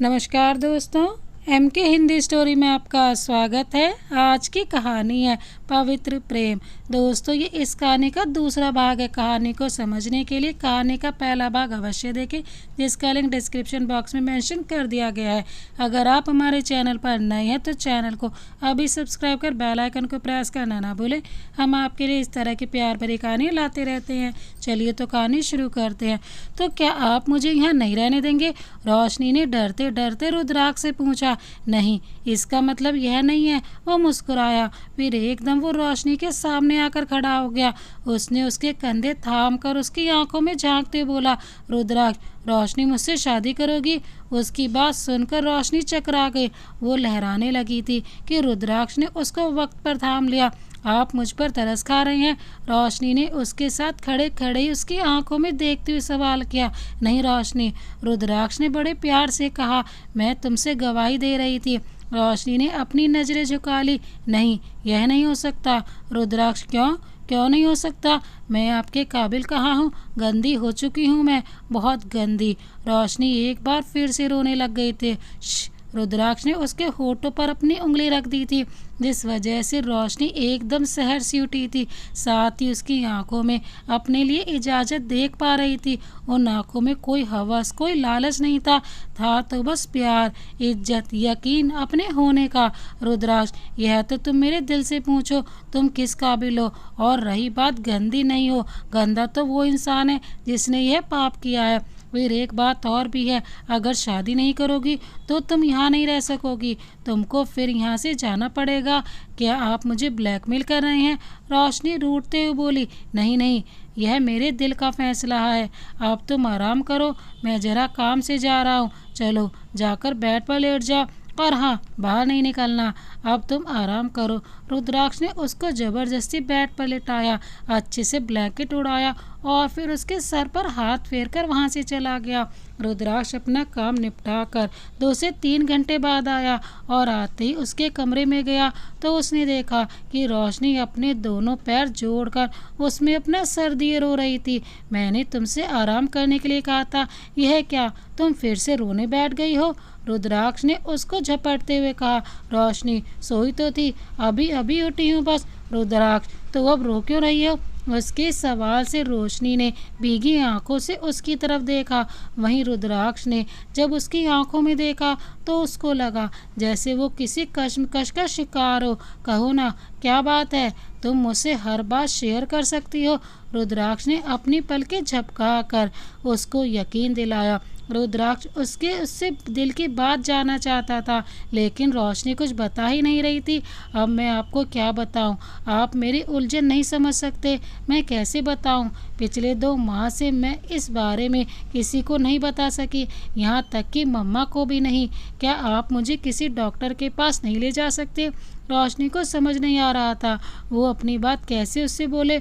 नमस्कार दोस्तों, एम के हिंदी स्टोरी में आपका स्वागत है। आज की कहानी है पवित्र प्रेम। दोस्तों, ये इस कहानी का दूसरा भाग है। कहानी को समझने के लिए कहानी का पहला भाग अवश्य देखें, जिसका लिंक डिस्क्रिप्शन बॉक्स में मेंशन कर दिया गया है। अगर आप हमारे चैनल पर नए हैं तो चैनल को अभी सब्सक्राइब कर बेल आइकन को प्रेस करना ना भूलें। हम आपके लिए इस तरह की प्यार भरी कहानी लाते रहते हैं। चलिए तो कहानी शुरू करते हैं। तो क्या आप मुझे यहाँ नहीं रहने देंगे? रोशनी ने डरते डरते रुद्राक्ष से पूछा। नहीं, इसका मतलब यह नहीं है। वो मुस्कुराया, फिर एकदम वो रोशनी के सामने आकर खड़ा हो गया। उसने उसके कंधे थाम कर उसकी आंखों में झांकते बोला, रुद्राक्ष, रोशनी मुझसे शादी करोगी? उसकी बात सुनकर रोशनी चकरा गई। वो लहराने लगी थी कि रुद्राक्ष ने उसको वक्त पर थाम लिया। आप मुझ पर तरस खा रहे हैं? रोशनी ने उसके साथ खड़े खड़े ही उसकी आंखों में देखते हुए सवाल किया। नहीं रोशनी, रुद्राक्ष ने बड़े प्यार से कहा। मैं तुमसे गवाही दे रही थी। रोशनी ने अपनी नजरें झुका ली। नहीं, यह नहीं हो सकता। रुद्राक्ष, क्यों क्यों नहीं हो सकता? मैं आपके काबिल कहाँ हूँ? गंदी हो चुकी हूँ मैं, बहुत गंदी। रोशनी एक बार फिर से रोने लग गई थी। रुद्राक्ष ने उसके होठों पर अपनी उंगली रख दी थी, जिस वजह से रोशनी एकदम सहर सी उठी थी। साथ ही उसकी आंखों में अपने लिए इजाज़त देख पा रही थी। उन आंखों में कोई हवस, कोई लालच नहीं था तो बस प्यार, इज्जत, यकीन अपने होने का। रुद्राक्ष, यह तो तुम मेरे दिल से पूछो, तुम किस काबिल हो? और रही बात गंदी नहीं हो, गंदा तो वो इंसान है जिसने यह पाप किया है। फिर एक बात और भी है, अगर शादी नहीं करोगी तो तुम यहाँ नहीं रह सकोगी। तुमको फिर यहाँ से जाना पड़ेगा। क्या आप मुझे ब्लैकमेल कर रहे हैं? रोशनी रूठते हुए बोली। नहीं नहीं, यह मेरे दिल का फैसला है। अब तुम आराम करो, मैं जरा काम से जा रहा हूँ। चलो जाकर बेड पर लेट जाओ, और हाँ, बाहर नहीं निकलना। अब तुम आराम करो। रुद्राक्ष ने उसको जबरदस्ती बेड पर लेटाया, अच्छे से ब्लैंकेट उड़ाया और फिर उसके सर पर हाथ फेरकर वहाँ से चला गया। रुद्राक्ष अपना काम निपटा कर 2 से 3 घंटे बाद आया और आते ही उसके कमरे में गया तो उसने देखा कि रोशनी अपने दोनों पैर जोड़कर उसमें अपना सर दिए रो रही थी। मैंने तुमसे आराम करने के लिए कहा था, यह क्या, तुम फिर से रोने बैठ गई हो? रुद्राक्ष ने उसको झपटते हुए कहा। रोशनी, सोई तो थी, अभी अभी उठी हूँ बस। रुद्राक्ष, तो अब रो क्यों रही हो? उसके सवाल से रोशनी ने भीगी आंखों से उसकी तरफ देखा। वहीं रुद्राक्ष ने जब उसकी आंखों में देखा तो उसको लगा जैसे वो किसी कश्मकश का शिकार हो। कहो ना, क्या बात है? तुम मुझसे हर बात शेयर कर सकती हो। रुद्राक्ष ने अपनी पलकें झपका कर उसको यकीन दिलाया। रुद्राक्ष उससे दिल की बात जानना चाहता था, लेकिन रोशनी कुछ बता ही नहीं रही थी। अब मैं आपको क्या बताऊं? आप मेरी उलझन नहीं समझ सकते। मैं कैसे बताऊं? पिछले 2 माह से मैं इस बारे में किसी को नहीं बता सकी, यहाँ तक कि मम्मा को भी नहीं। क्या आप मुझे किसी डॉक्टर के पास नहीं ले जा सकते? रोशनी को समझ नहीं आ रहा था वो अपनी बात कैसे उससे बोले,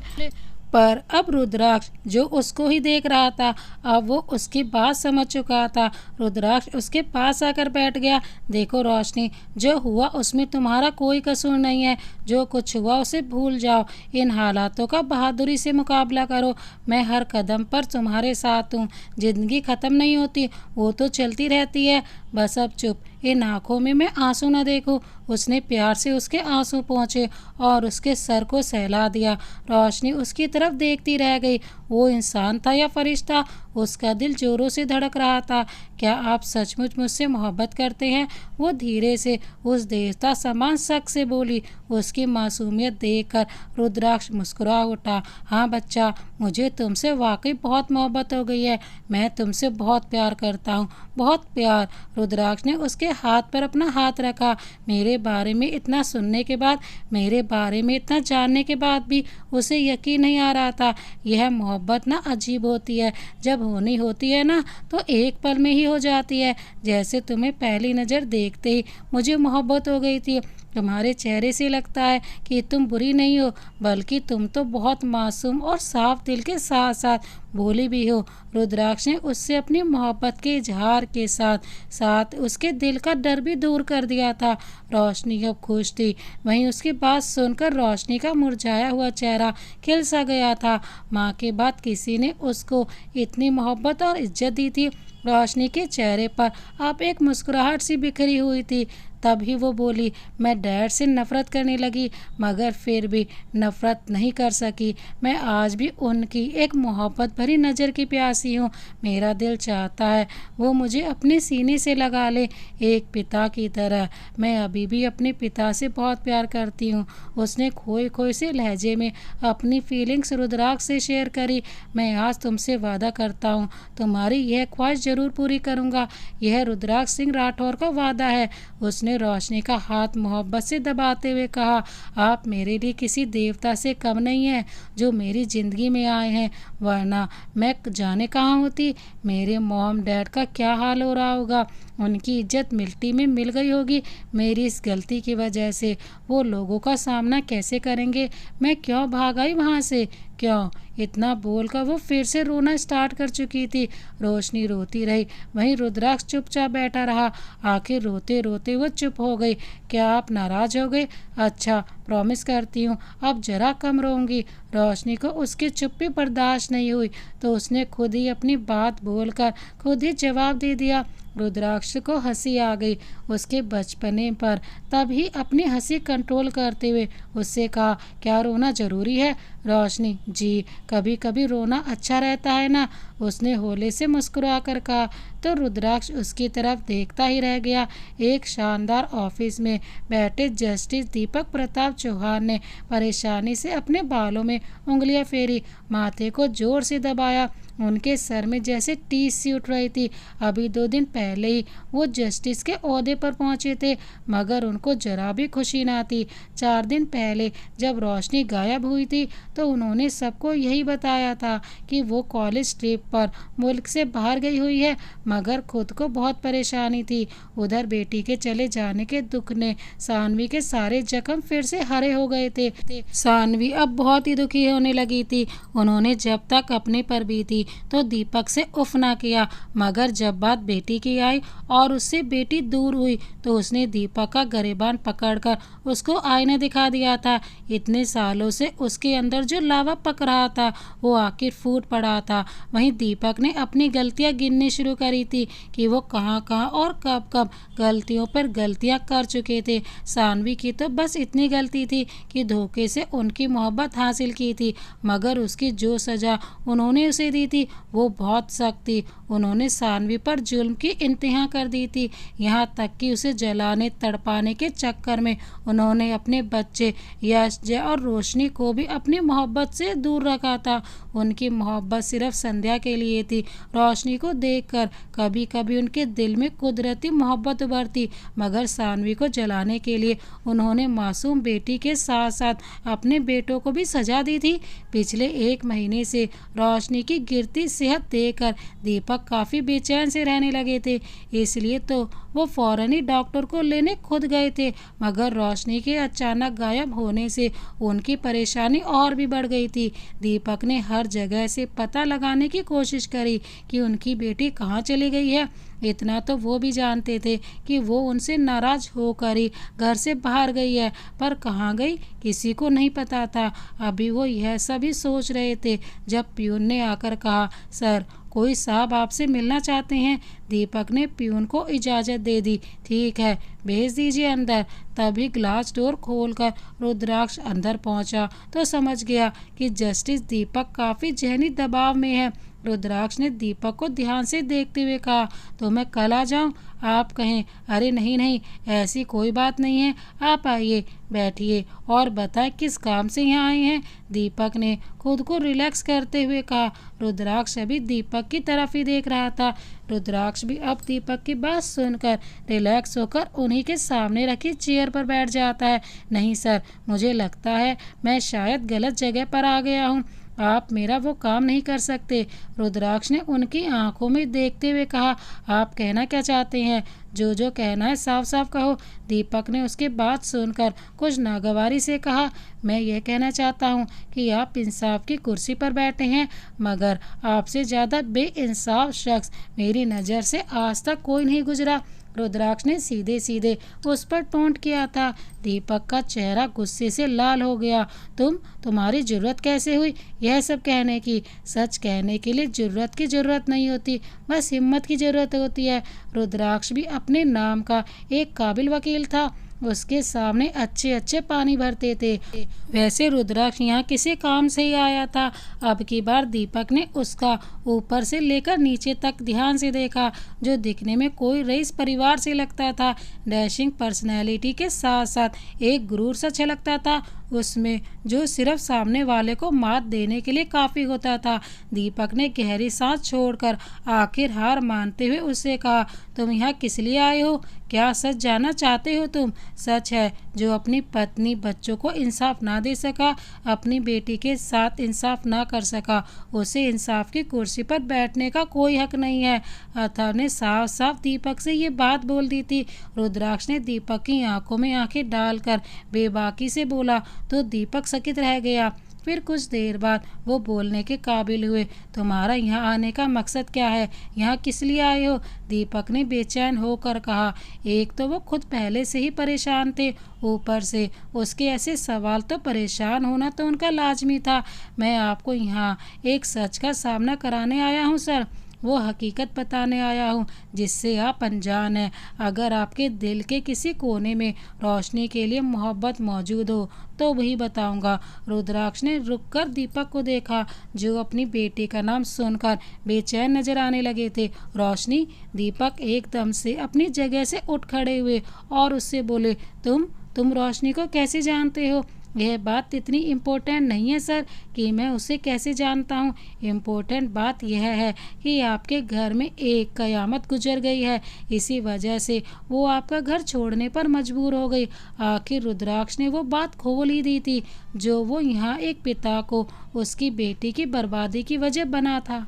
पर अब रुद्राक्ष जो उसको ही देख रहा था, अब वो उसकी बात समझ चुका था। रुद्राक्ष उसके पास आकर बैठ गया। देखो रोशनी, जो हुआ उसमें तुम्हारा कोई कसूर नहीं है। जो कुछ हुआ उसे भूल जाओ। इन हालातों का बहादुरी से मुकाबला करो। मैं हर कदम पर तुम्हारे साथ हूँ। जिंदगी ख़त्म नहीं होती, वो तो चलती रहती है। बस अब चुप, इन आँखों में मैं आंसू न देखूं। उसने प्यार से उसके आंसू पहुँचे और उसके सर को सहला दिया। रोशनी उसकी तरफ देखती रह गई। वो इंसान था या फरिश्ता? उसका दिल जोरों से धड़क रहा था। क्या आप सचमुच मुझसे मोहब्बत करते हैं? वो धीरे से उस देवता समान शक से बोली। उसकी मासूमियत देखकर रुद्राक्ष मुस्कुरा उठा। हाँ बच्चा, मुझे तुमसे वाकई बहुत मोहब्बत हो गई है। मैं तुमसे बहुत प्यार करता हूँ, बहुत प्यार। रुद्राक्ष ने उसके हाथ पर अपना हाथ रखा। मेरे बारे में इतना सुनने के बाद, मेरे बारे में इतना जानने के बाद भी उसे यकीन नहीं आ रहा था। यह मोहब्बत ना अजीब होती है। जब होनी होती है ना तो एक पल में ही हो जाती है। जैसे तुम्हें पहली नज़र देखते ही मुझे मोहब्बत हो गई थी। तुम्हारे चेहरे से लगता है कि तुम बुरी नहीं हो, बल्कि तुम तो बहुत मासूम और साफ दिल के साथ साथ भोली भी हो। रुद्राक्ष ने उससे अपनी मोहब्बत के इजहार के साथ साथ उसके दिल का डर भी दूर कर दिया था। रोशनी अब खुश थी। वहीं उसकी बात सुनकर रोशनी का मुरझाया हुआ चेहरा खिल सा गया था। माँ के बाद किसी ने उसको इतनी मोहब्बत और इज्जत दी थी। रोशनी के चेहरे पर अब एक मुस्कुराहट सी बिखरी हुई थी। तभी वो बोली, मैं डैड से नफ़रत करने लगी, मगर फिर भी नफ़रत नहीं कर सकी। मैं आज भी उनकी एक मोहब्बत भरी नज़र की प्यासी हूँ। मेरा दिल चाहता है वो मुझे अपने सीने से लगा ले, एक पिता की तरह। मैं अभी भी अपने पिता से बहुत प्यार करती हूँ। उसने खोए खोए से लहजे में अपनी फीलिंग्स रुद्राक्ष से शेयर करी। मैं आज तुमसे वादा करता हूँ, तुम्हारी यह ख्वाहिश ज़रूर पूरी करूँगा। यह रुद्राक्ष सिंह राठौर का वादा है। उसने रोशनी का हाथ मोहब्बत से दबाते हुए कहा, आप मेरे लिए किसी देवता से कम नहीं है जो मेरी ज़िंदगी में आए हैं, वरना मैं जाने कहाँ होती। मेरे मॉम डैड का क्या हाल हो रहा होगा। उनकी इज्जत मिट्टी में मिल गई होगी मेरी इस गलती की वजह से। वो लोगों का सामना कैसे करेंगे। मैं क्यों भाग आई वहाँ से, क्यों। इतना बोलकर वो फिर से रोना स्टार्ट कर चुकी थी। रोशनी रोती रही, वहीं रुद्राक्ष चुपचाप बैठा रहा। आखिर रोते रोते वो चुप हो गई। क्या आप नाराज़ हो गए? अच्छा, प्रॉमिस करती हूँ अब ज़रा कम रोऊंगी। रोशनी को उसकी चुप्पी बर्दाश्त नहीं हुई तो उसने खुद ही अपनी बात बोलकर खुद ही जवाब दे दिया। रुद्राक्ष को हंसी आ गई उसके बचपने पर। तभी अपनी हंसी कंट्रोल करते हुए उससे कहा, क्या रोना ज़रूरी है? रोशनी, जी, कभी कभी रोना अच्छा रहता है ना, उसने होले से मुस्कुरा कर कहा। तो रुद्राक्ष उसकी तरफ देखता ही रह गया। एक शानदार ऑफिस में बैठे जस्टिस दीपक प्रताप चौहान ने परेशानी से अपने बालों में उंगलियां फेरी, माथे को जोर से दबाया। उनके सर में जैसे टीस सी उठ रही थी। अभी 2 दिन पहले ही वो जस्टिस के ओहदे पर पहुंचे थे, मगर उनको जरा भी खुशी ना थी। 4 दिन पहले जब रोशनी गायब हुई थी तो उन्होंने सबको यही बताया था कि वो कॉलेज ट्रिप पर मुल्क से बाहर गई हुई है, मगर खुद को बहुत परेशानी थी। उधर बेटी के चले जाने के दुख ने सानवी के सारे जख्म फिर से हरे हो गए थे। सानवी अब बहुत ही दुखी होने लगी थी। उन्होंने जब तक अपने पर भी थी तो दीपक से उफ ना किया, मगर जब बात बेटी की आई और उससे बेटी दूर हुई तो उसने दीपक का गरेबान पकड़कर उसको आईना दिखा दिया था। इतने सालों से उसके अंदर जो लावा पक रहा था वो आखिर फूट पड़ा था। वहीं दीपक ने अपनी गलतियां गिननी शुरू करी थी कि वो कहाँ कहाँ और कब कब गलतियों पर गलतियां कर चुके थे। सानवी की तो बस इतनी गलती थी कि धोखे से उनकी मोहब्बत हासिल की थी, मगर उसकी जो सज़ा उन्होंने उसे दी थी वो बहुत सख्त थी। उन्होंने सानवी पर जुल्म की इंतहा कर दी थी, यहाँ तक कि उसे जलाने तड़पाने के चक्कर में उन्होंने अपने बच्चे यश, जय और रोशनी को भी अपनी मोहब्बत से दूर रखा था। उनकी मोहब्बत सिर्फ संध्या के लिए थी। रोशनी को देखकर कभी कभी उनके दिल में कुदरती मोहब्बत उभरती, मगर सानवी को जलाने के लिए उन्होंने मासूम बेटी के साथ साथ अपने बेटों को भी सजा दी थी। पिछले 1 महीने से रोशनी की गिरती सेहत देखकर दीपक काफ़ी बेचैन से रहने लगे थे, इसलिए तो वो फौरन ही डॉक्टर को लेने खुद गए थे। मगर रोशनी के अचानक गायब होने से उनकी परेशानी और भी बढ़ गई थी। दीपक ने हर जगह से पता लगाने की कोशिश करी कि उनकी बेटी कहाँ चली गई है। इतना तो वो भी जानते थे कि वो उनसे नाराज़ होकर ही घर से बाहर गई है, पर कहाँ गई किसी को नहीं पता था। अभी वो यह सभी सोच रहे थे जब प्यून ने आकर कहा, सर, कोई साहब आपसे मिलना चाहते हैं। दीपक ने प्यून को इजाज़त दे दी। ठीक है, भेज दीजिए अंदर। तभी ग्लास डोर खोलकर रुद्राक्ष अंदर पहुंचा तो समझ गया कि जस्टिस दीपक काफ़ी जहनी दबाव में है। रुद्राक्ष ने दीपक को ध्यान से देखते हुए कहा, तो मैं कल आ जाऊं? आप कहें, अरे नहीं नहीं, ऐसी कोई बात नहीं है, आप आइए, बैठिए और बताएं किस काम से यहाँ आए हैं। दीपक ने खुद को रिलैक्स करते हुए कहा। रुद्राक्ष अभी दीपक की तरफ ही देख रहा था। रुद्राक्ष भी अब दीपक की बात सुनकर रिलैक्स होकर उन्हीं के सामने रखी चेयर पर बैठ जाता है। नहीं सर, मुझे लगता है मैं शायद गलत जगह पर आ गया हूँ, आप मेरा वो काम नहीं कर सकते। रुद्राक्ष ने उनकी आंखों में देखते हुए कहा, आप कहना क्या चाहते हैं? जो कहना है साफ साफ कहो। दीपक ने उसकी बात सुनकर कुछ नागवारी से कहा, मैं ये कहना चाहता हूँ कि आप इंसाफ की कुर्सी पर बैठे हैं, मगर आपसे ज़्यादा बेइंसाफ शख्स मेरी नज़र से आज तक कोई नहीं गुजरा। रुद्राक्ष ने सीधे सीधे उस पर टोंट किया था। दीपक का चेहरा गुस्से से लाल हो गया। तुम्हारी जरूरत कैसे हुई यह सब कहने की? सच कहने के लिए जरूरत की जरूरत नहीं होती, बस हिम्मत की जरूरत होती है। रुद्राक्ष भी अपने नाम का एक काबिल वकील था। उसके सामने अच्छे अच्छे पानी भरते थे। वैसे रुद्राक्ष यहाँ किसी काम से ही आया था। अब की बार दीपक ने उसका ऊपर से लेकर नीचे तक ध्यान से देखा, जो दिखने में कोई रईस परिवार से लगता था। डैशिंग पर्सनैलिटी के साथ साथ एक गुरूर सा छलकता था उसमें, जो सिर्फ सामने वाले को मात देने के लिए काफ़ी होता था। दीपक ने गहरी सांस छोड़कर आखिर हार मानते हुए उससे कहा, तुम यहाँ किस लिए आए हो? क्या सच जानना चाहते हो तुम? सच है जो अपनी पत्नी बच्चों को इंसाफ ना दे सका, अपनी बेटी के साथ इंसाफ ना कर सका, उसे इंसाफ की कुर्सी पर बैठने का कोई हक नहीं है। अथर्व ने साफ साफ दीपक से ये बात बोल दी थी। रुद्राक्ष ने दीपक की आंखों में आंखें डालकर बेबाकी से बोला तो दीपक चकित रह गया। फिर कुछ देर बाद वो बोलने के काबिल हुए। तुम्हारा यहाँ आने का मकसद क्या है? यहाँ किस लिए आए हो? दीपक ने बेचैन होकर कहा। एक तो वो खुद पहले से ही परेशान थे, ऊपर से उसके ऐसे सवाल, तो परेशान होना तो उनका लाजमी था। मैं आपको यहाँ एक सच का सामना कराने आया हूँ सर, वो हकीकत बताने आया हूँ जिससे आप अनजान हैं। अगर आपके दिल के किसी कोने में रोशनी के लिए मोहब्बत मौजूद हो तो वही बताऊंगा। रुद्राक्ष ने रुककर दीपक को देखा, जो अपनी बेटी का नाम सुनकर बेचैन नजर आने लगे थे। रोशनी? दीपक एकदम से अपनी जगह से उठ खड़े हुए और उससे बोले, तुम रोशनी को कैसे जानते हो? यह बात इतनी इम्पोर्टेंट नहीं है सर कि मैं उसे कैसे जानता हूँ। इम्पोर्टेंट बात यह है कि आपके घर में एक कयामत गुजर गई है, इसी वजह से वो आपका घर छोड़ने पर मजबूर हो गई। आखिर रुद्राक्ष ने वो बात खोल ही दी थी जो वो यहाँ एक पिता को उसकी बेटी की बर्बादी की वजह बना था।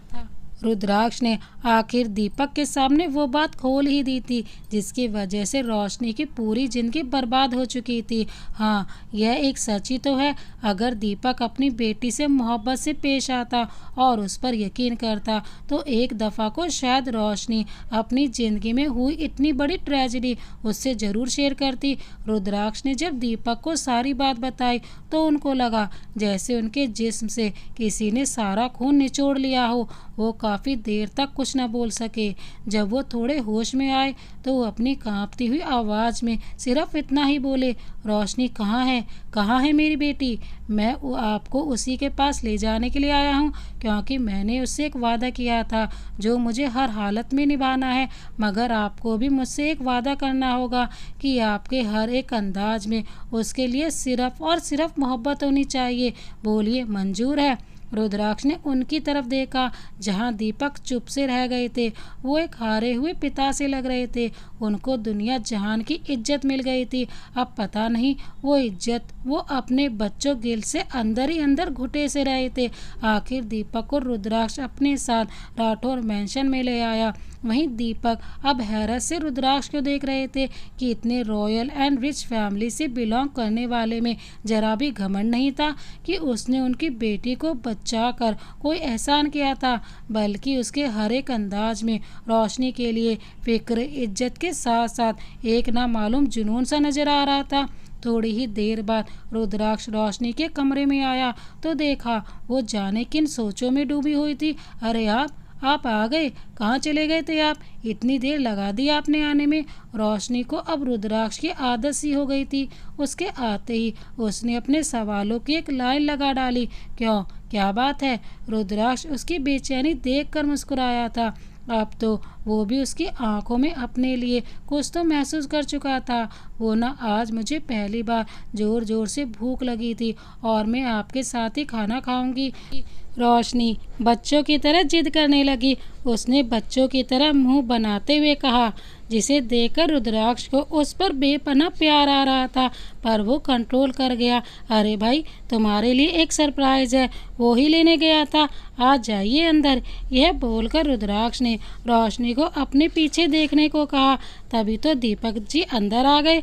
रुद्राक्ष ने आखिर दीपक के सामने वो बात खोल ही दी थी जिसकी वजह से रोशनी की पूरी जिंदगी बर्बाद हो चुकी थी। हाँ, यह एक सच ही तो है। अगर दीपक अपनी बेटी से मोहब्बत से पेश आता और उस पर यकीन करता तो एक दफ़ा को शायद रोशनी अपनी ज़िंदगी में हुई इतनी बड़ी ट्रेजेडी उससे ज़रूर शेयर करती। रुद्राक्ष ने जब दीपक को सारी बात बताई तो उनको लगा जैसे उनके जिस्म से किसी ने सारा खून निचोड़ लिया हो। वो काफ़ी देर तक कुछ न बोल सके। जब वो थोड़े होश में आए तो वो अपनी कांपती हुई आवाज़ में सिर्फ इतना ही बोले, रोशनी कहाँ है? कहाँ है मेरी बेटी? मैं आपको उसी के पास ले जाने के लिए आया हूँ, क्योंकि मैंने उससे एक वादा किया था जो मुझे हर हालत में निभाना है। मगर आपको भी मुझसे एक वादा करना होगा कि आपके हर एक अंदाज में उसके लिए सिर्फ और सिर्फ मोहब्बत होनी चाहिए। बोलिए, मंजूर है? रुद्राक्ष ने उनकी तरफ देखा जहां दीपक चुप से रह गए थे। वो एक हारे हुए पिता से लग रहे थे। उनको दुनिया जहान की इज्जत मिल गई थी। अब पता नहीं वो इज्जत वो अपने बच्चों गिल से अंदर ही अंदर घुटे से रहे थे। आखिर दीपक को रुद्राक्ष अपने साथ राठौर मैंशन में ले आया। वहीं दीपक अब हैरत से रुद्राक्ष को देख रहे थे कि इतने रॉयल एंड रिच फैमिली से बिलोंग करने वाले में जरा भी घमंड नहीं था कि उसने उनकी बेटी को बचा कर कोई एहसान किया था, बल्कि उसके हर एक अंदाज में रोशनी के लिए फिक्र, इज्जत के साथ साथ एक नामालूम जुनून सा नजर आ रहा था। थोड़ी ही देर बाद रुद्राक्ष रोशनी के कमरे में आया तो देखा वो जाने किन सोचों में डूबी हुई थी। अरे आप आ गए? कहाँ चले गए थे आप? इतनी देर लगा दी आपने आने में। रोशनी को अब रुद्राक्ष की आदत सी हो गई थी। उसके आते ही उसने अपने सवालों की एक लाइन लगा डाली। क्यों, क्या बात है? रुद्राक्ष उसकी बेचैनी देखकर मुस्कुराया था। अब तो वो भी उसकी आंखों में अपने लिए कुछ तो महसूस कर चुका था। वो ना, आज मुझे पहली बार जोर जोर से भूख लगी थी और मैं आपके साथ ही खाना खाऊंगी। रोशनी बच्चों की तरह जिद करने लगी। उसने बच्चों की तरह मुंह बनाते हुए कहा, जिसे देखकर रुद्राक्ष को उस पर बेपनाह प्यार आ रहा था, पर वो कंट्रोल कर गया। अरे भाई, तुम्हारे लिए एक सरप्राइज है, वो ही लेने गया था, आ जाइए अंदर। यह बोलकर रुद्राक्ष ने रोशनी को अपने पीछे देखने को कहा। तभी तो दीपक जी अंदर आ गए।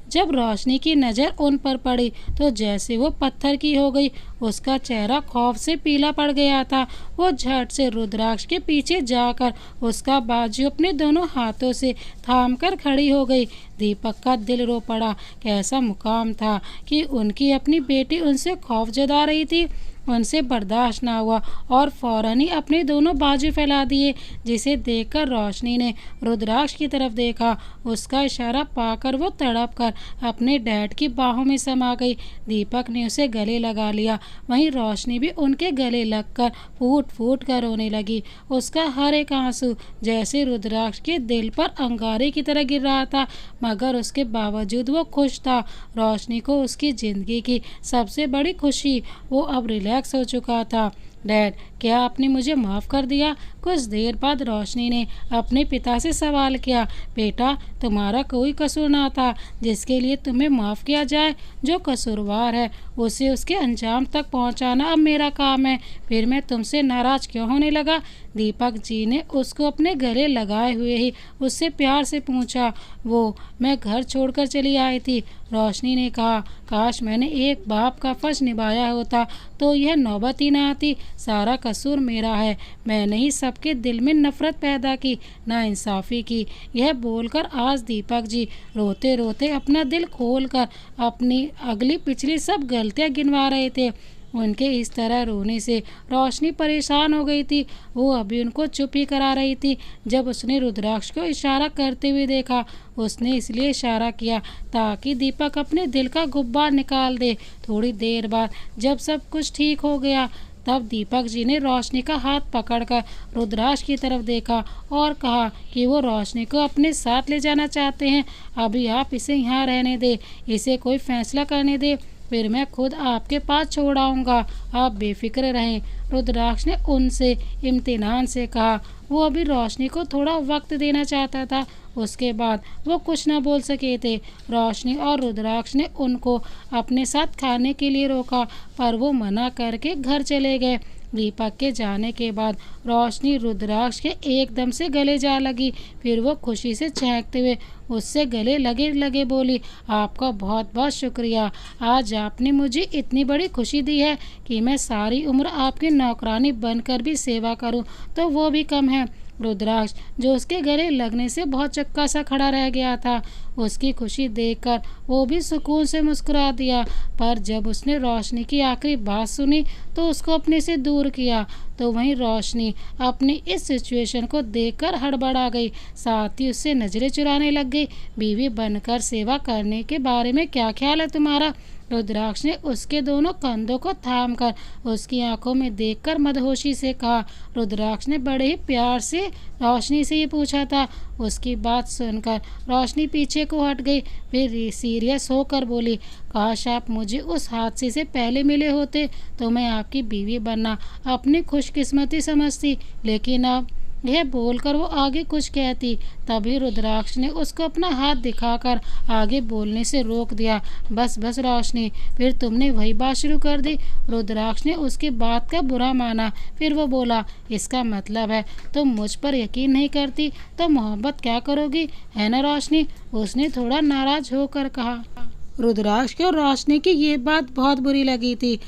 जब रोशनी की नज़र उन पर पड़ी तो जैसे वो पत्थर की हो गई। उसका चेहरा खौफ से पीला पड़ गया था। वो झट से रुद्राक्ष के पीछे जाकर उसका बाजू अपने दोनों हाथों से थाम कर खड़ी हो गई। दीपक का दिल रो पड़ा। कैसा मुकाम था कि उनकी अपनी बेटी उनसे खौफ जता रही थी। उनसे बर्दाश्त ना हुआ और फौरन ही अपने दोनों बाजू फैला दिए, जिसे देखकर रोशनी ने रुद्राक्ष की तरफ देखा। उसका इशारा पाकर वो तड़प कर अपने डैड की बाहों में समा गई। दीपक ने उसे गले लगा लिया। वहीं रोशनी भी उनके गले लगकर फूट फूट कर रोने लगी। उसका हर एक आंसू जैसे रुद्राक्ष के दिल पर अंगारे की तरह गिर रहा था, मगर उसके बावजूद वो खुश था। रोशनी को उसकी जिंदगी की सबसे बड़ी खुशी वो अब रिलैक्स हो चुका था। डैड, क्या आपने मुझे माफ़ कर दिया? कुछ देर बाद रोशनी ने अपने पिता से सवाल किया। बेटा, तुम्हारा कोई कसूर ना था जिसके लिए तुम्हें माफ़ किया जाए। जो कसूरवार है उसे उसके अंजाम तक पहुंचाना अब मेरा काम है। फिर मैं तुमसे नाराज़ क्यों होने लगा? दीपक जी ने उसको अपने गले लगाए हुए ही उससे प्यार से पूछा। वो मैं घर छोड़कर चली आई थी। रोशनी ने कहा, काश मैंने एक बाप का फर्ज निभाया होता तो यह नौबत ही ना आती। सारा कसूर मेरा है। मैंने ही सबके दिल में नफरत पैदा की, नाइंसाफ़ी की। यह बोलकर आज दीपक जी रोते रोते अपना दिल खोलकर अपनी अगली पिछली सब गलतियां गिनवा रहे थे। उनके इस तरह रोने से रोशनी परेशान हो गई थी। वो अभी उनको चुप ही करा रही थी जब उसने रुद्राक्ष को इशारा करते हुए देखा। उसने इसलिए इशारा किया ताकि दीपक अपने दिल का गुब्बार निकाल दे। थोड़ी देर बाद जब सब कुछ ठीक हो गया तब दीपक जी ने रोशनी का हाथ पकड़कर रुद्राक्ष की तरफ देखा और कहा कि वो रोशनी को अपने साथ ले जाना चाहते हैं। अभी आप इसे यहाँ रहने दें, इसे कोई फैसला करने दें, फिर मैं खुद आपके पास छोड़ आऊँगा। आप बेफिक्र रहें। रुद्राक्ष ने उनसे इम्तिनान से कहा। वो अभी रोशनी को थोड़ा वक्त देना चाहता था। उसके बाद वो कुछ न बोल सके थे। रोशनी और रुद्राक्ष ने उनको अपने साथ खाने के लिए रोका, पर वो मना करके घर चले गए। दीपक के जाने के बाद रोशनी रुद्राक्ष के एकदम से गले जा लगी। फिर वो खुशी से चहकते हुए उससे गले लगे लगे बोली, आपका बहुत बहुत शुक्रिया। आज आपने मुझे इतनी बड़ी खुशी दी है कि मैं सारी उम्र आपकी नौकरानी बनकर भी सेवा करूं तो वो भी कम है। रुद्राक्ष, जो उसके गले लगने से बहुत चक्का सा खड़ा रह गया था, उसकी खुशी देखकर वो भी सुकून से मुस्कुरा दिया। पर जब उसने रोशनी की आखिरी बात सुनी तो उसको अपने से दूर किया। तो वहीं रोशनी अपनी इस सिचुएशन को देखकर हड़बड़ा गई, साथ ही उससे नजरें चुराने लग गई। बीवी बनकर सेवा करने के बारे में क्या ख्याल है तुम्हारा? रुद्राक्ष ने उसके दोनों कंधों को थामकर उसकी आंखों में देखकर मदहोशी से कहा। रुद्राक्ष ने बड़े ही प्यार से रोशनी से ये पूछा था। उसकी बात सुनकर रोशनी पीछे को हट गई। फिर सीरियस होकर बोली, काश आप मुझे उस हादसे से पहले मिले होते तो मैं आपकी बीवी बनना अपनी खुशकिस्मती समझती, लेकिन अब यह बोलकर वो आगे कुछ कहती, तभी रुद्राक्ष ने उसको अपना हाथ दिखाकर आगे बोलने से रोक दिया। बस बस रोशनी, फिर तुमने वही बात शुरू कर दी। रुद्राक्ष ने उसकी बात का बुरा माना। फिर वो बोला, इसका मतलब है तुम मुझ पर यकीन नहीं करती तो मोहब्बत क्या करोगी, है ना रोशनी? उसने थोड़ा नाराज होकर कहा। रुद्राक्ष को रोशनी की ये बात बहुत बुरी लगी थी।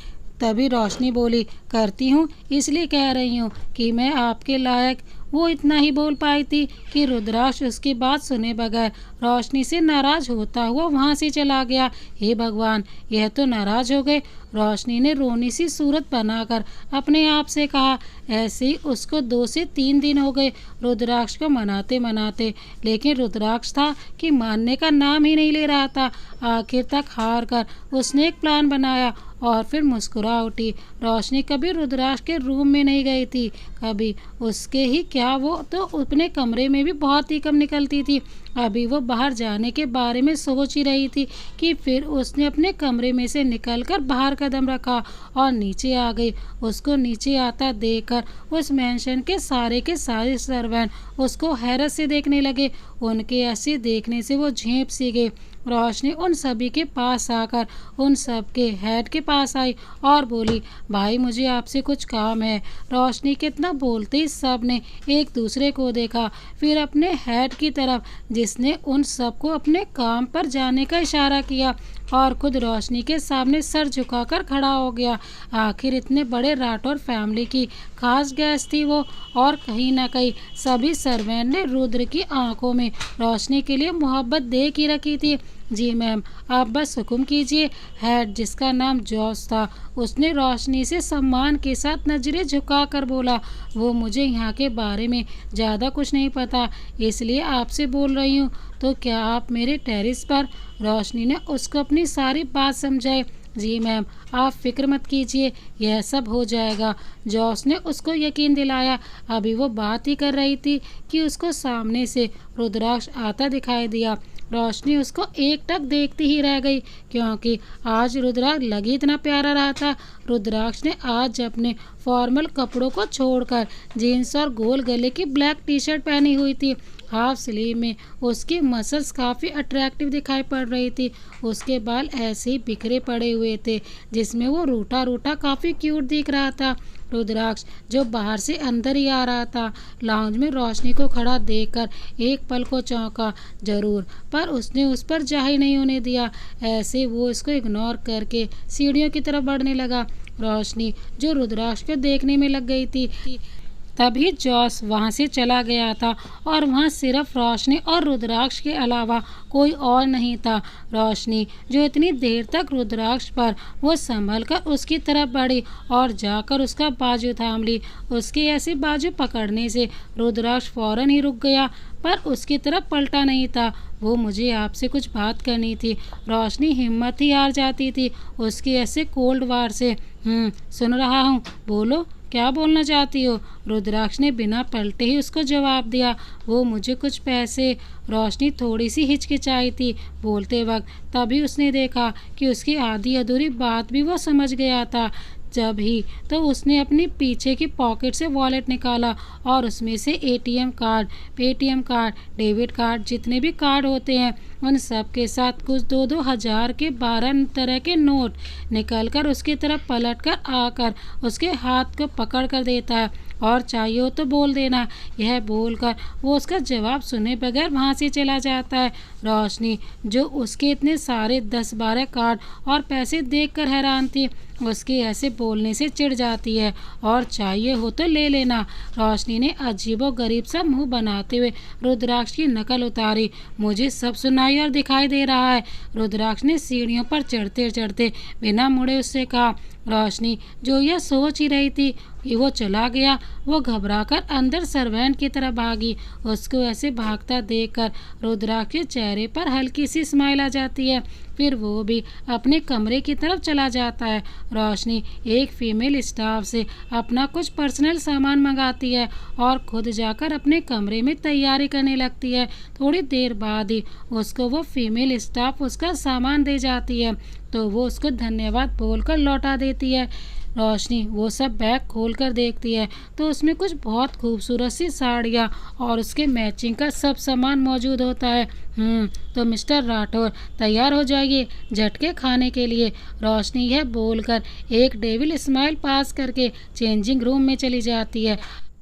तभी रोशनी बोली, करती हूँ, इसलिए कह रही हूँ कि मैं आपके लायक। वो इतना ही बोल पाई थी कि रुद्राक्ष उसकी बात सुने बगैर रोशनी से नाराज होता हुआ वहाँ से चला गया। हे भगवान, यह तो नाराज हो गए। रोशनी ने रोनी सी सूरत बनाकर अपने आप से कहा। ऐसे ही उसको 2 से 3 दिन हो गए रुद्राक्ष को मनाते मनाते, लेकिन रुद्राक्ष था कि मानने का नाम ही नहीं ले रहा था। आखिर तक हार कर उसने एक प्लान बनाया और फिर मुस्कुरा उठी। रोशनी कभी रुद्राक्ष के रूम में नहीं गई थी, कभी उसके ही क्या, वो तो अपने कमरे में भी बहुत ही कम निकलती थी। अभी वो बाहर जाने के बारे में सोच ही रही थी कि फिर उसने अपने कमरे में से निकलकर बाहर कदम रखा और नीचे आ गई। उसको नीचे आता देखकर उस मेंशन के सारे सर्वेंट उसको हैरत से देखने लगे। उनके ऐसे देखने से वो झेंप सी गई। रोशनी उन सभी के पास आकर उन सब के हेड के पास आई और बोली, भाई मुझे आपसे कुछ काम है। रोशनी कितना बोलते ही सब ने एक दूसरे को देखा, फिर अपने हेड की तरफ जिसने उन सबको अपने काम पर जाने का इशारा किया और खुद रोशनी के सामने सर झुकाकर खड़ा हो गया। आखिर इतने बड़े राठौर फैमिली की खास गेस्ट थी वो, और कहीं ना कहीं सभी सर्वेंट ने रुद्र की आंखों में रोशनी के लिए मोहब्बत देख ही रखी थी। जी मैम, आप बस हुक्म कीजिए। हेड, जिसका नाम जॉस था, उसने रोशनी से सम्मान के साथ नजरें झुकाकर बोला, वो मुझे यहाँ के बारे में ज़्यादा कुछ नहीं पता, इसलिए आपसे बोल रही हूँ। तो क्या आप मेरे टेरिस पर? रोशनी ने उसको अपनी सारी बात समझाई। जी मैम, आप फिक्र मत कीजिए, यह सब हो जाएगा। जॉस ने उसको यकीन दिलाया। अभी वो बात ही कर रही थी कि उसको सामने से रुद्राक्ष आता दिखाई दिया। रोशनी उसको एकटक देखती ही रह गई, क्योंकि आज रुद्राक्ष लग ही इतना प्यारा रहा था। रुद्राक्ष ने आज अपने फॉर्मल कपड़ों को छोड़कर जीन्स और गोल गले की ब्लैक टी शर्ट पहनी हुई थी। हाफ स्लीव में उसकी मसल्स काफ़ी अट्रैक्टिव दिखाई पड़ रही थी। उसके बाल ऐसे ही बिखरे पड़े हुए थे, जिसमें वो रूठा रूठा काफ़ी क्यूट दिख रहा था। रुद्राक्ष, जो बाहर से अंदर ही आ रहा था, लाउंज में रोशनी को खड़ा देखकर एक पल को चौंका जरूर, पर उसने उस पर जाहिर नहीं होने दिया। ऐसे वो इसको इग्नोर करके सीढ़ियों की तरफ बढ़ने लगा। रोशनी, जो रुद्राक्ष को देखने में लग गई थी, तभी जॉस वहां से चला गया था और वहां सिर्फ रोशनी और रुद्राक्ष के अलावा कोई और नहीं था। रोशनी, जो इतनी देर तक रुद्राक्ष पर वो संभल कर उसकी तरफ बढ़ी और जाकर उसका बाजू थाम ली। उसके ऐसे बाजू पकड़ने से रुद्राक्ष फौरन ही रुक गया, पर उसकी तरफ पलटा नहीं था। वो मुझे आपसे कुछ बात करनी थी। रोशनी हिम्मत ही हार जाती थी उसके ऐसे कोल्ड वार से। सुन रहा हूँ, बोलो, क्या बोलना चाहती हो? रुद्राक्ष ने बिना पलटे ही उसको जवाब दिया। वो मुझे कुछ पैसे। रोशनी थोड़ी सी हिचकिचाई थी बोलते वक्त, तभी उसने देखा कि उसकी आधी अधूरी बात भी वो समझ गया था। जब ही तो उसने अपनी पीछे की पॉकेट से वॉलेट निकाला और उसमें से ATM card, Paytm card, debit card, जितने भी कार्ड होते हैं उन सब के साथ कुछ 2-2 हज़ार के 12 तरह के नोट निकलकर उसकी तरफ पलटकर आकर उसके हाथ को पकड़ कर देता है, और चाहिए हो तो बोल देना। यह बोलकर वो उसका जवाब सुने बगैर वहाँ से चला जाता है। रोशनी, जो उसके इतने सारे 10-12 कार्ड और पैसे देखकर हैरान थी, उसके ऐसे बोलने से चिढ़ जाती है। और चाहिए हो तो ले लेना। रोशनी ने अजीबोगरीब सा मुंह बनाते हुए रुद्राक्ष की नकल उतारी। मुझे सब सुनाई और दिखाई दे रहा है, रुद्राक्ष ने सीढ़ियों पर चढ़ते चढ़ते बिना मुड़े उससे कहा। रोशनी, जो यह सोच ही रही थी कि वो चला गया, वो घबराकर अंदर सर्वेंट की तरफ भागी। उसको ऐसे भागता देखकर रुद्राक्ष के चेहरे पर हल्की सी स्माइल आ जाती है। फिर वो भी अपने कमरे की तरफ चला जाता है। रोशनी एक फीमेल स्टाफ से अपना कुछ पर्सनल सामान मंगाती है और खुद जाकर अपने कमरे में तैयारी करने लगती है। थोड़ी देर बाद ही उसको वो फीमेल स्टाफ उसका सामान दे जाती है, तो वो उसको धन्यवाद बोलकर लौटा देती है। रोशनी वो सब बैग खोलकर देखती है तो उसमें कुछ बहुत खूबसूरत सी साड़ियाँ और उसके मैचिंग का सब सामान मौजूद होता है। तो मिस्टर राठौर, तैयार हो जाइए झटके खाने के लिए। रोशनी यह बोलकर एक डेविल स्माइल पास करके चेंजिंग रूम में चली जाती है।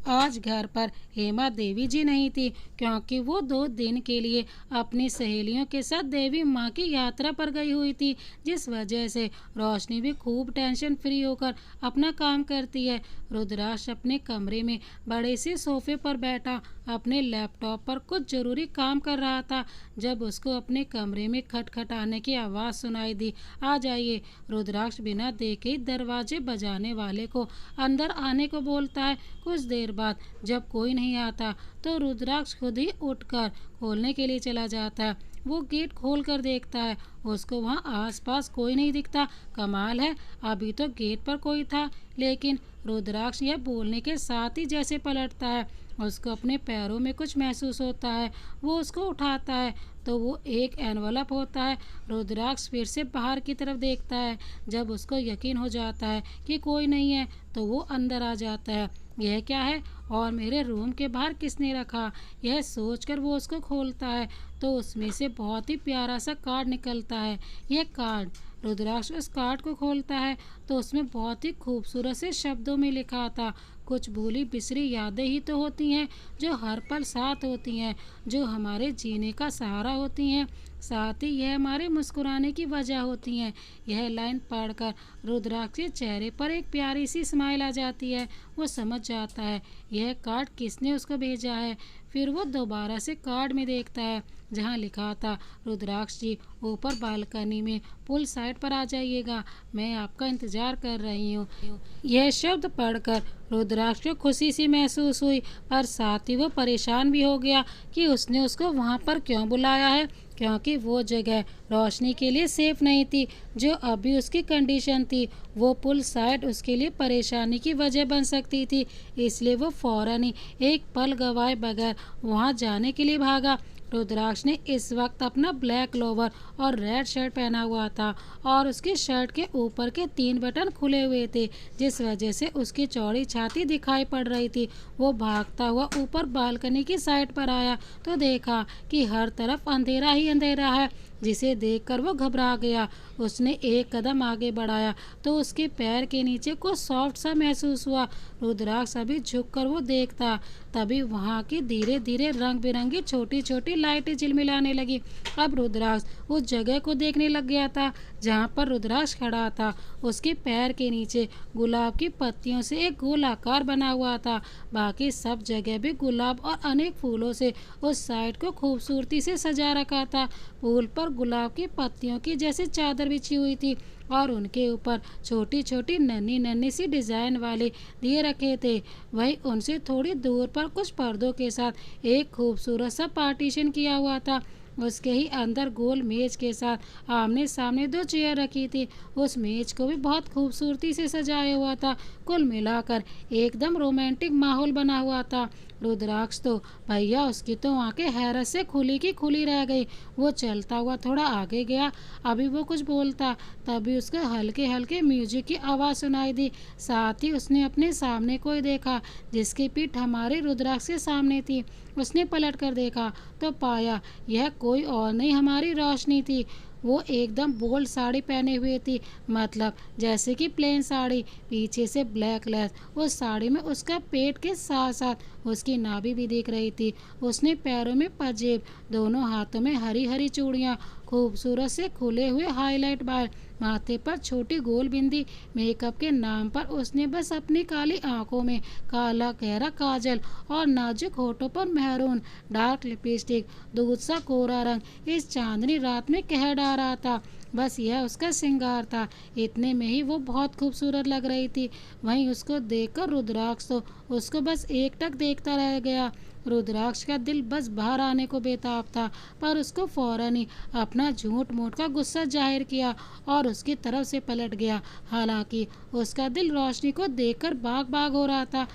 आज घर पर हेमा देवी जी नहीं थी, क्योंकि वो 2 दिन के लिए अपनी सहेलियों के साथ देवी माँ की यात्रा पर गई हुई थी, जिस वजह से रोशनी भी खूब टेंशन फ्री होकर अपना काम करती है। रुद्राक्ष अपने कमरे में बड़े से सोफे पर बैठा अपने लैपटॉप पर कुछ ज़रूरी काम कर रहा था, जब उसको अपने कमरे में खटखटाने की आवाज़ सुनाई दी। आ जाइए। रुद्राक्ष बिना देखे ही दरवाजे बजाने वाले को अंदर आने को बोलता है। कुछ देर बाद जब कोई नहीं आता तो रुद्राक्ष खुद ही उठकर खोलने के लिए चला जाता है। वो गेट खोल कर देखता है, उसको वहाँ आसपास कोई नहीं दिखता। कमाल है, अभी तो गेट पर कोई था, लेकिन रुद्राक्ष यह बोलने के साथ ही जैसे पलटता है, उसको अपने पैरों में कुछ महसूस होता है। वो उसको उठाता है तो वो एक एनवलप होता है। रुद्राक्ष फिर से बाहर की तरफ देखता है। जब उसको यकीन हो जाता है कि कोई नहीं है तो वो अंदर आ जाता है। यह क्या है? और मेरे रूम के बाहर किसने रखा। यह सोचकर वो उसको खोलता है तो उसमें से बहुत ही प्यारा सा कार्ड निकलता है। यह कार्ड, रुद्राक्ष उस कार्ड को खोलता है तो उसमें बहुत ही खूबसूरत से शब्दों में लिखा था, कुछ भूली बिसरी यादें ही तो होती हैं जो हर पल साथ होती हैं, जो हमारे जीने का सहारा होती हैं, साथ ही यह हमारे मुस्कुराने की वजह होती हैं। यह लाइन पढ़कर रुद्राक्ष के चेहरे पर एक प्यारी सी स्माइल आ जाती है। वो समझ जाता है यह कार्ड किसने उसको भेजा है। फिर वो दोबारा से कार्ड में देखता है जहाँ लिखा था, रुद्राक्ष जी ऊपर बालकनी में पुल साइड पर आ जाइएगा, मैं आपका इंतजार कर रही हूँ। यह शब्द पढ़कर रुद्राक्ष को खुशी सी महसूस हुई, पर साथ ही वो परेशान भी हो गया कि उसने उसको वहाँ पर क्यों बुलाया है, क्योंकि वो जगह रोशनी के लिए सेफ नहीं थी। जो अभी उसकी कंडीशन थी, वो पुल साइड उसके लिए परेशानी की वजह बन सकती थी। इसलिए वो फौरन ही एक पल गवाए बगैर वहाँ जाने के लिए भागा। रुद्राक्ष ने इस वक्त अपना ब्लैक लोवर और रेड शर्ट पहना हुआ था और उसकी शर्ट के ऊपर के 3 बटन खुले हुए थे, जिस वजह से उसकी चौड़ी छाती दिखाई पड़ रही थी। वो भागता हुआ ऊपर बालकनी की साइड पर आया तो देखा कि हर तरफ अंधेरा ही अंधेरा है, जिसे देखकर वो घबरा गया। उसने एक कदम आगे बढ़ाया तो उसके पैर के नीचे कुछ सॉफ्ट सा महसूस हुआ। रुद्राक्ष अभी झुककर वो देखता, तभी वहाँ की धीरे धीरे रंग बिरंगी छोटी छोटी लाइटें झिलमिलाने लगी। अब रुद्राक्ष उस जगह को देखने लग गया था जहाँ पर रुद्राक्ष खड़ा था। उसके पैर के नीचे गुलाब की पत्तियों से एक गोलाकार बना हुआ था। बाकी सब जगह भी गुलाब और अनेक फूलों से उस साइड को खूबसूरती से सजा रखा था। पुल पर गुलाब की पत्तियों की जैसी चादर बिछी हुई थी और उनके ऊपर छोटी छोटी नन्ही नन्ही सी डिजाइन वाले दिए रखे थे। वहीं उनसे थोड़ी दूर पर कुछ पर्दों के साथ एक खूबसूरत सा पार्टीशन किया हुआ था। उसके ही अंदर गोल मेज के साथ आमने सामने 2 चेयर रखी थी। उस मेज को भी बहुत खूबसूरती से सजाया हुआ था। कुल मिलाकर एकदम रोमांटिक माहौल बना हुआ था। रुद्राक्ष तो भैया उसकी तो आंखें हैरत से खुली की खुली रह गई। वो चलता हुआ थोड़ा आगे गया, अभी वो कुछ बोलता तभी उसको हल्के हल्के म्यूजिक की आवाज़ सुनाई दी। साथ ही उसने अपने सामने कोई देखा जिसकी पीठ हमारे रुद्राक्ष के सामने थी। उसने पलट कर देखा तो पाया यह कोई और नहीं हमारी रोशनी थी। वो एकदम बोल्ड साड़ी पहने हुए थी, मतलब जैसे कि प्लेन साड़ी, पीछे से ब्लैक लेस। उस साड़ी में उसका पेट के साथ साथ उसकी नाभि भी दिख रही थी। उसने पैरों में पंजेब, दोनों हाथों में हरी हरी चूड़ियाँ, खूबसूरत से खुले हुए हाईलाइट बाल, माथे पर छोटी गोल बिंदी। मेकअप के नाम पर उसने बस अपनी काली आंखों में काला गहरा काजल और नाजुक होठों पर मेहरून डार्क लिपस्टिक, दूध सा कोरा रंग इस चांदनी रात में कह डाल रहा था। बस यह उसका श्रृंगार था। इतने में ही वो बहुत खूबसूरत लग रही थी। वहीं उसको देखकर रुद्राक्ष तो उसको बस एकटक देखता रह गया। रुद्राक्ष का दिल बस बाहर आने को बेताब था, पर उसको फौरन ही अपना झूठ मूठ का गुस्सा जाहिर किया और उसकी तरफ से पलट गया। हालांकि उसका दिल रोशनी को देखकर बाग बाग हो रहा था,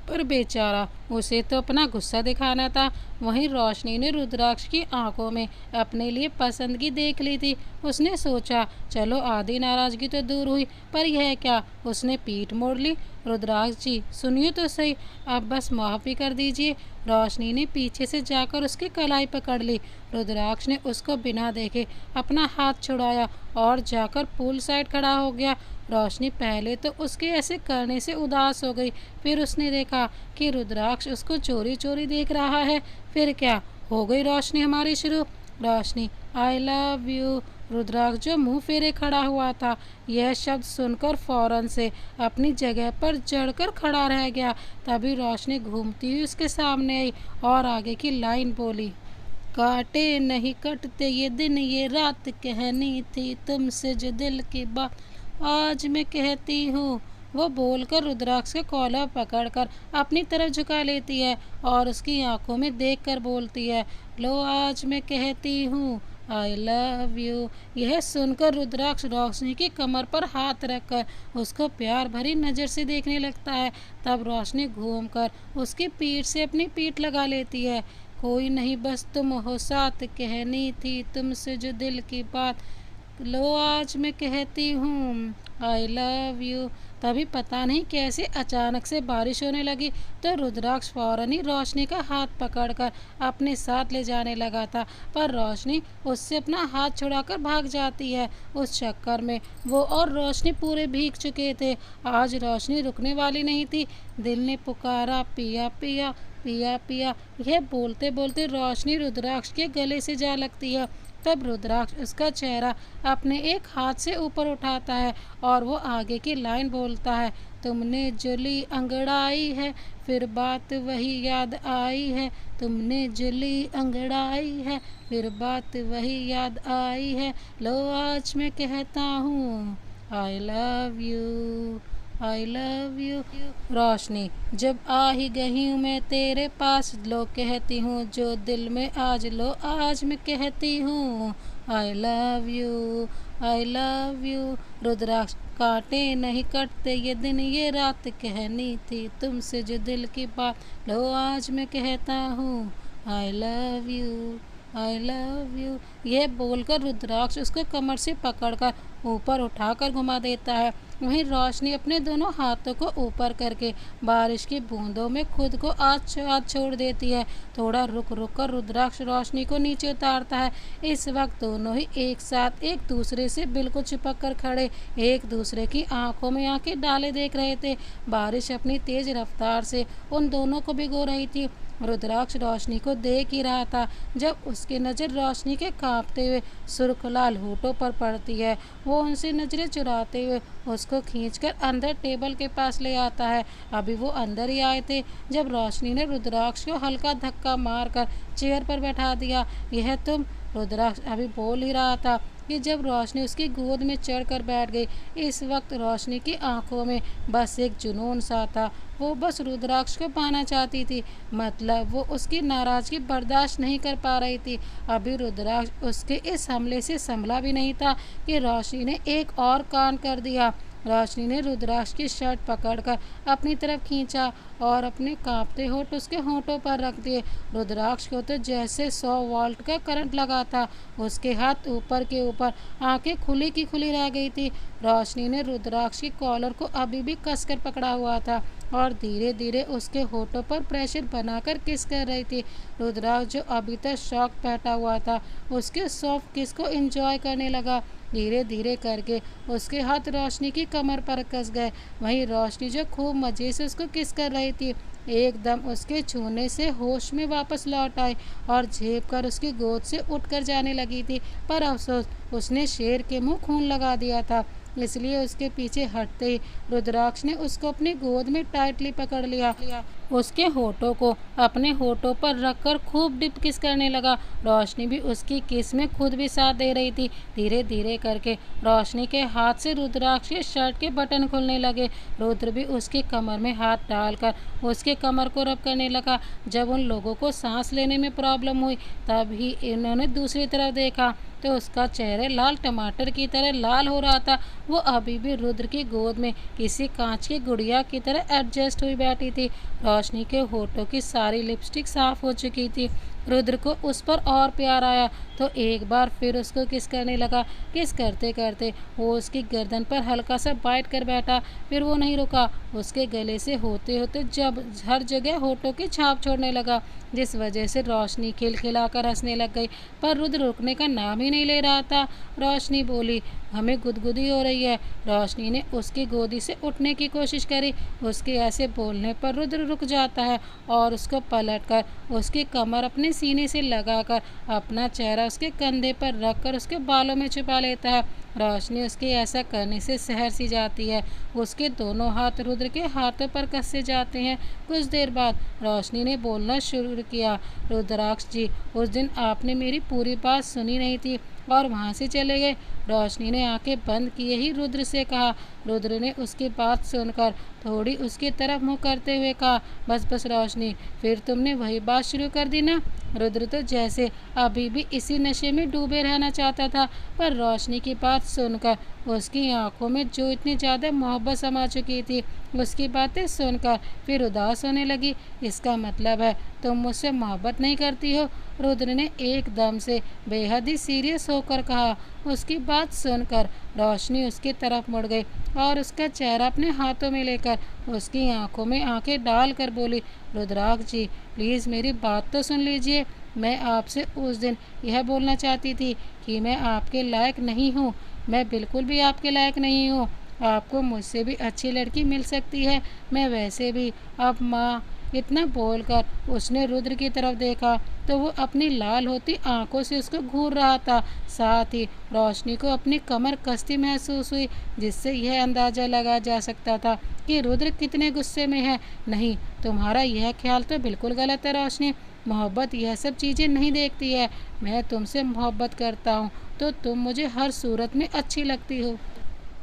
पर बेचारा उसे तो अपना गुस्सा दिखाना था। वहीं रोशनी ने रुद्राक्ष की आंखों में अपने लिए पसंदगी देख ली थी। उसने सोचा चलो आधी नाराजगी तो दूर हुई, पर यह क्या, उसने पीठ मोड़ ली। रुद्राक्ष जी सुनिए तो सही, अब बस माफ़ी कर दीजिए। रोशनी ने पीछे से जाकर उसकी कलाई पकड़ ली। रुद्राक्ष ने उसको बिना देखे अपना हाथ छुड़ाया और जाकर पूल साइड खड़ा हो गया। रोशनी पहले तो उसके ऐसे करने से उदास हो गई, फिर उसने देखा कि रुद्राक्ष उसको चोरी चोरी देख रहा है। फिर क्या हो गई रोशनी हमारी शुरू। रोशनी आई लव यू। रुद्राक्ष जो मुंह फेरे खड़ा हुआ था, यह शब्द सुनकर फौरन से अपनी जगह पर जड़कर खड़ा रह गया। तभी रोशनी घूमती हुई उसके सामने आई और आगे की लाइन बोली, काटे नहीं कटते ये दिन ये रात, कहनी थी तुमसे जो दिल की बात आज मैं कहती हूँ। वो बोलकर रुद्राक्ष के कॉलर पकड़कर अपनी तरफ झुका लेती है और उसकी आंखों में देखकर बोलती है, लो आज मैं कहती हूँ आई लव यू। यह सुनकर रुद्राक्ष रोशनी की कमर पर हाथ रखकर उसको प्यार भरी नज़र से देखने लगता है। तब रोशनी घूमकर उसकी पीठ से अपनी पीठ लगा लेती है। कोई नहीं बस तुम हो साथ, कहनी थी तुमसे जो दिल की बात लो आज मैं कहती हूँ आई लव यू। तभी पता नहीं कैसे अचानक से बारिश होने लगी तो रुद्राक्ष फौरन ही रोशनी का हाथ पकड़कर अपने साथ ले जाने लगा था, पर रोशनी उससे अपना हाथ छुड़ाकर भाग जाती है। उस चक्कर में वो और रोशनी पूरे भीग चुके थे। आज रोशनी रुकने वाली नहीं थी। दिल ने पुकारा पिया पिया पिया पिया। यह बोलते बोलते रोशनी रुद्राक्ष के गले से जा लगती है। तब रुद्राक्ष उसका चेहरा अपने एक हाथ से ऊपर उठाता है और वो आगे की लाइन बोलता है, तुमने जो ली अंगड़ाई है फिर बात वही याद आई है, तुमने जो ली अंगड़ाई है फिर बात वही याद आई है, लो आज मैं कहता हूँ I love you I love you. रोशनी जब आ ही गई हूँ मैं तेरे पास, लो कहती हूँ जो दिल में आज, लो आज मैं कहती हूँ I love you I love you. रुद्राक्ष काटे नहीं कटते ये दिन ये रात, कहनी थी तुमसे जो दिल की बात, लो आज मैं कहता हूँ I love you I love you. यह बोलकर रुद्राक्ष उसको कमर से पकड़कर ऊपर उठाकर घुमा देता है। वहीं रोशनी अपने दोनों हाथों को ऊपर करके बारिश की बूंदों में खुद को आज छोड़ देती है। थोड़ा रुक रुक कर रुद्राक्ष रोशनी को नीचे उतारता है। इस वक्त दोनों ही एक साथ एक दूसरे से बिल्कुल चिपक कर खड़े एक दूसरे की आंखों में आंखें डाले देख रहे थे। बारिश अपनी तेज रफ्तार से उन दोनों को भिगो रही थी। रुद्राक्ष रोशनी को देख ही रहा था जब उसकी नज़र रोशनी के कांपते हुए सुर्ख लाल होठों पर पड़ती है। वो उनसे नज़रें चुराते हुए उसको खींचकर अंदर टेबल के पास ले आता है। अभी वो अंदर ही आए थे जब रोशनी ने रुद्राक्ष को हल्का धक्का मारकर चेयर पर बैठा दिया। यह तुम? रुद्राक्ष अभी बोल ही रहा था कि जब रोशनी उसकी गोद में चढ़कर बैठ गई। इस वक्त रोशनी की आंखों में बस एक जुनून सा था। वो बस रुद्राक्ष को पाना चाहती थी, मतलब वो उसकी नाराज़गी बर्दाश्त नहीं कर पा रही थी। अभी रुद्राक्ष उसके इस हमले से संभला भी नहीं था कि रोशनी ने एक और कांड कर दिया। रोशनी ने रुद्राक्ष की शर्ट पकड़कर अपनी तरफ खींचा और अपने कांपते होठ उसके होठों पर रख दिए। रुद्राक्ष को तो जैसे 100 वोल्ट का करंट लगा था। उसके हाथ ऊपर के ऊपर, आंखें खुली की खुली रह गई थी। रोशनी ने रुद्राक्ष की कॉलर को अभी भी कसकर पकड़ा हुआ था और धीरे धीरे उसके होठों पर प्रेशर बनाकर किस कर रही थी। रुद्राक्ष जो अभी तक शॉक बैठा हुआ था उसके सॉफ्ट किस को एंजॉय करने लगा। धीरे धीरे करके उसके हाथ रोशनी की कमर पर कस गए। वहीं रोशनी जो खूब मज़े से उसको किस कर रही थी एकदम उसके छूने से होश में वापस लौट आई और झेप कर उसकी गोद से उठकर जाने लगी थी। पर अफसोस उसने शेर के मुंह खून लगा दिया था, इसलिए उसके पीछे हटते ही रुद्राक्ष ने उसको अपनी गोद में टाइटली पकड़ लिया। उसके होठों को अपने होठों पर रखकर खूब डिप किस करने लगा। रोशनी भी उसकी किस में खुद भी साथ दे रही थी। धीरे धीरे करके रोशनी के हाथ से रुद्राक्ष के शर्ट के बटन खुलने लगे। रुद्र भी उसकी कमर में हाथ डालकर उसके कमर को रब करने लगा। जब उन लोगों को सांस लेने में प्रॉब्लम हुई तभी इन्होंने दूसरी तरफ देखा तो उसका चेहरा लाल टमाटर की तरह लाल हो रहा था। वो अभी भी रुद्र की गोद में किसी कांच की गुड़िया की तरह एडजस्ट हुई बैठी थी। रोशनी के होठों की सारी लिपस्टिक साफ हो चुकी थी। रुद्र को उस पर और प्यार आया तो एक बार फिर उसको किस करने लगा। किस करते करते वो उसकी गर्दन पर हल्का सा बाइट कर बैठा। फिर वो नहीं रुका, उसके गले से होते होते जब हर जगह होठों की छाप छोड़ने लगा, जिस वजह से रोशनी खिलखिलाकर हंसने लग गई। पर रुद्र रुकने का नाम ही नहीं ले रहा था। रोशनी बोली, हमें गुदगुदी हो रही है। रोशनी ने उसकी गोदी से उठने की कोशिश करी। उसके ऐसे बोलने पर रुद्र रुक जाता है और उसको पलटकर उसकी कमर अपने सीने से लगाकर अपना चेहरा उसके कंधे पर रखकर उसके बालों में छुपा लेता है। रोशनी उसके ऐसा करने से सहर सी जाती है। उसके दोनों हाथ रुद्र के हाथों पर कसे जाते हैं। कुछ देर बाद रोशनी ने बोलना शुरू किया, रुद्राक्ष जी, उस दिन आपने मेरी पूरी बात सुनी नहीं थी और वहाँ से चले गए। रोशनी ने आंखें बंद किए ही रुद्र से कहा। रुद्र ने उसकी बात सुनकर थोड़ी उसकी तरफ मुँह करते हुए कहा, बस बस रोशनी, फिर तुमने वही बात शुरू कर दी ना। रुद्र तो जैसे अभी भी इसी नशे में डूबे रहना चाहता था, पर रोशनी की बात सुनकर उसकी आंखों में जो इतनी ज़्यादा मोहब्बत समा चुकी थी उसकी बातें सुनकर फिर उदास होने लगी। इसका मतलब है तुम मुझसे मोहब्बत नहीं करती हो? रुद्र ने एकदम से बेहद ही सीरियस होकर कहा। उसकी बात सुनकर रोशनी उसकी तरफ मुड़ गई और उसका चेहरा अपने हाथों में लेकर उसकी आंखों में आंखें डालकर बोली, रुद्राक्ष जी प्लीज़ मेरी बात तो सुन लीजिए। मैं आपसे उस दिन यह बोलना चाहती थी कि मैं आपके लायक नहीं हूँ। मैं बिल्कुल भी आपके लायक नहीं हूँ। आपको मुझसे भी अच्छी लड़की मिल सकती है। मैं वैसे भी अब माँ। इतना बोलकर उसने रुद्र की तरफ देखा तो वो अपनी लाल होती आंखों से उसको घूर रहा था। साथ ही रोशनी को अपनी कमर कसती महसूस हुई, जिससे यह अंदाज़ा लगाया जा सकता था कि रुद्र कितने गुस्से में है। नहीं, तुम्हारा यह ख्याल तो बिल्कुल गलत है रोशनी। मोहब्बत यह सब चीज़ें नहीं देखती है। मैं तुमसे मोहब्बत करता हूँ तो तुम मुझे हर सूरत में अच्छी लगती हो।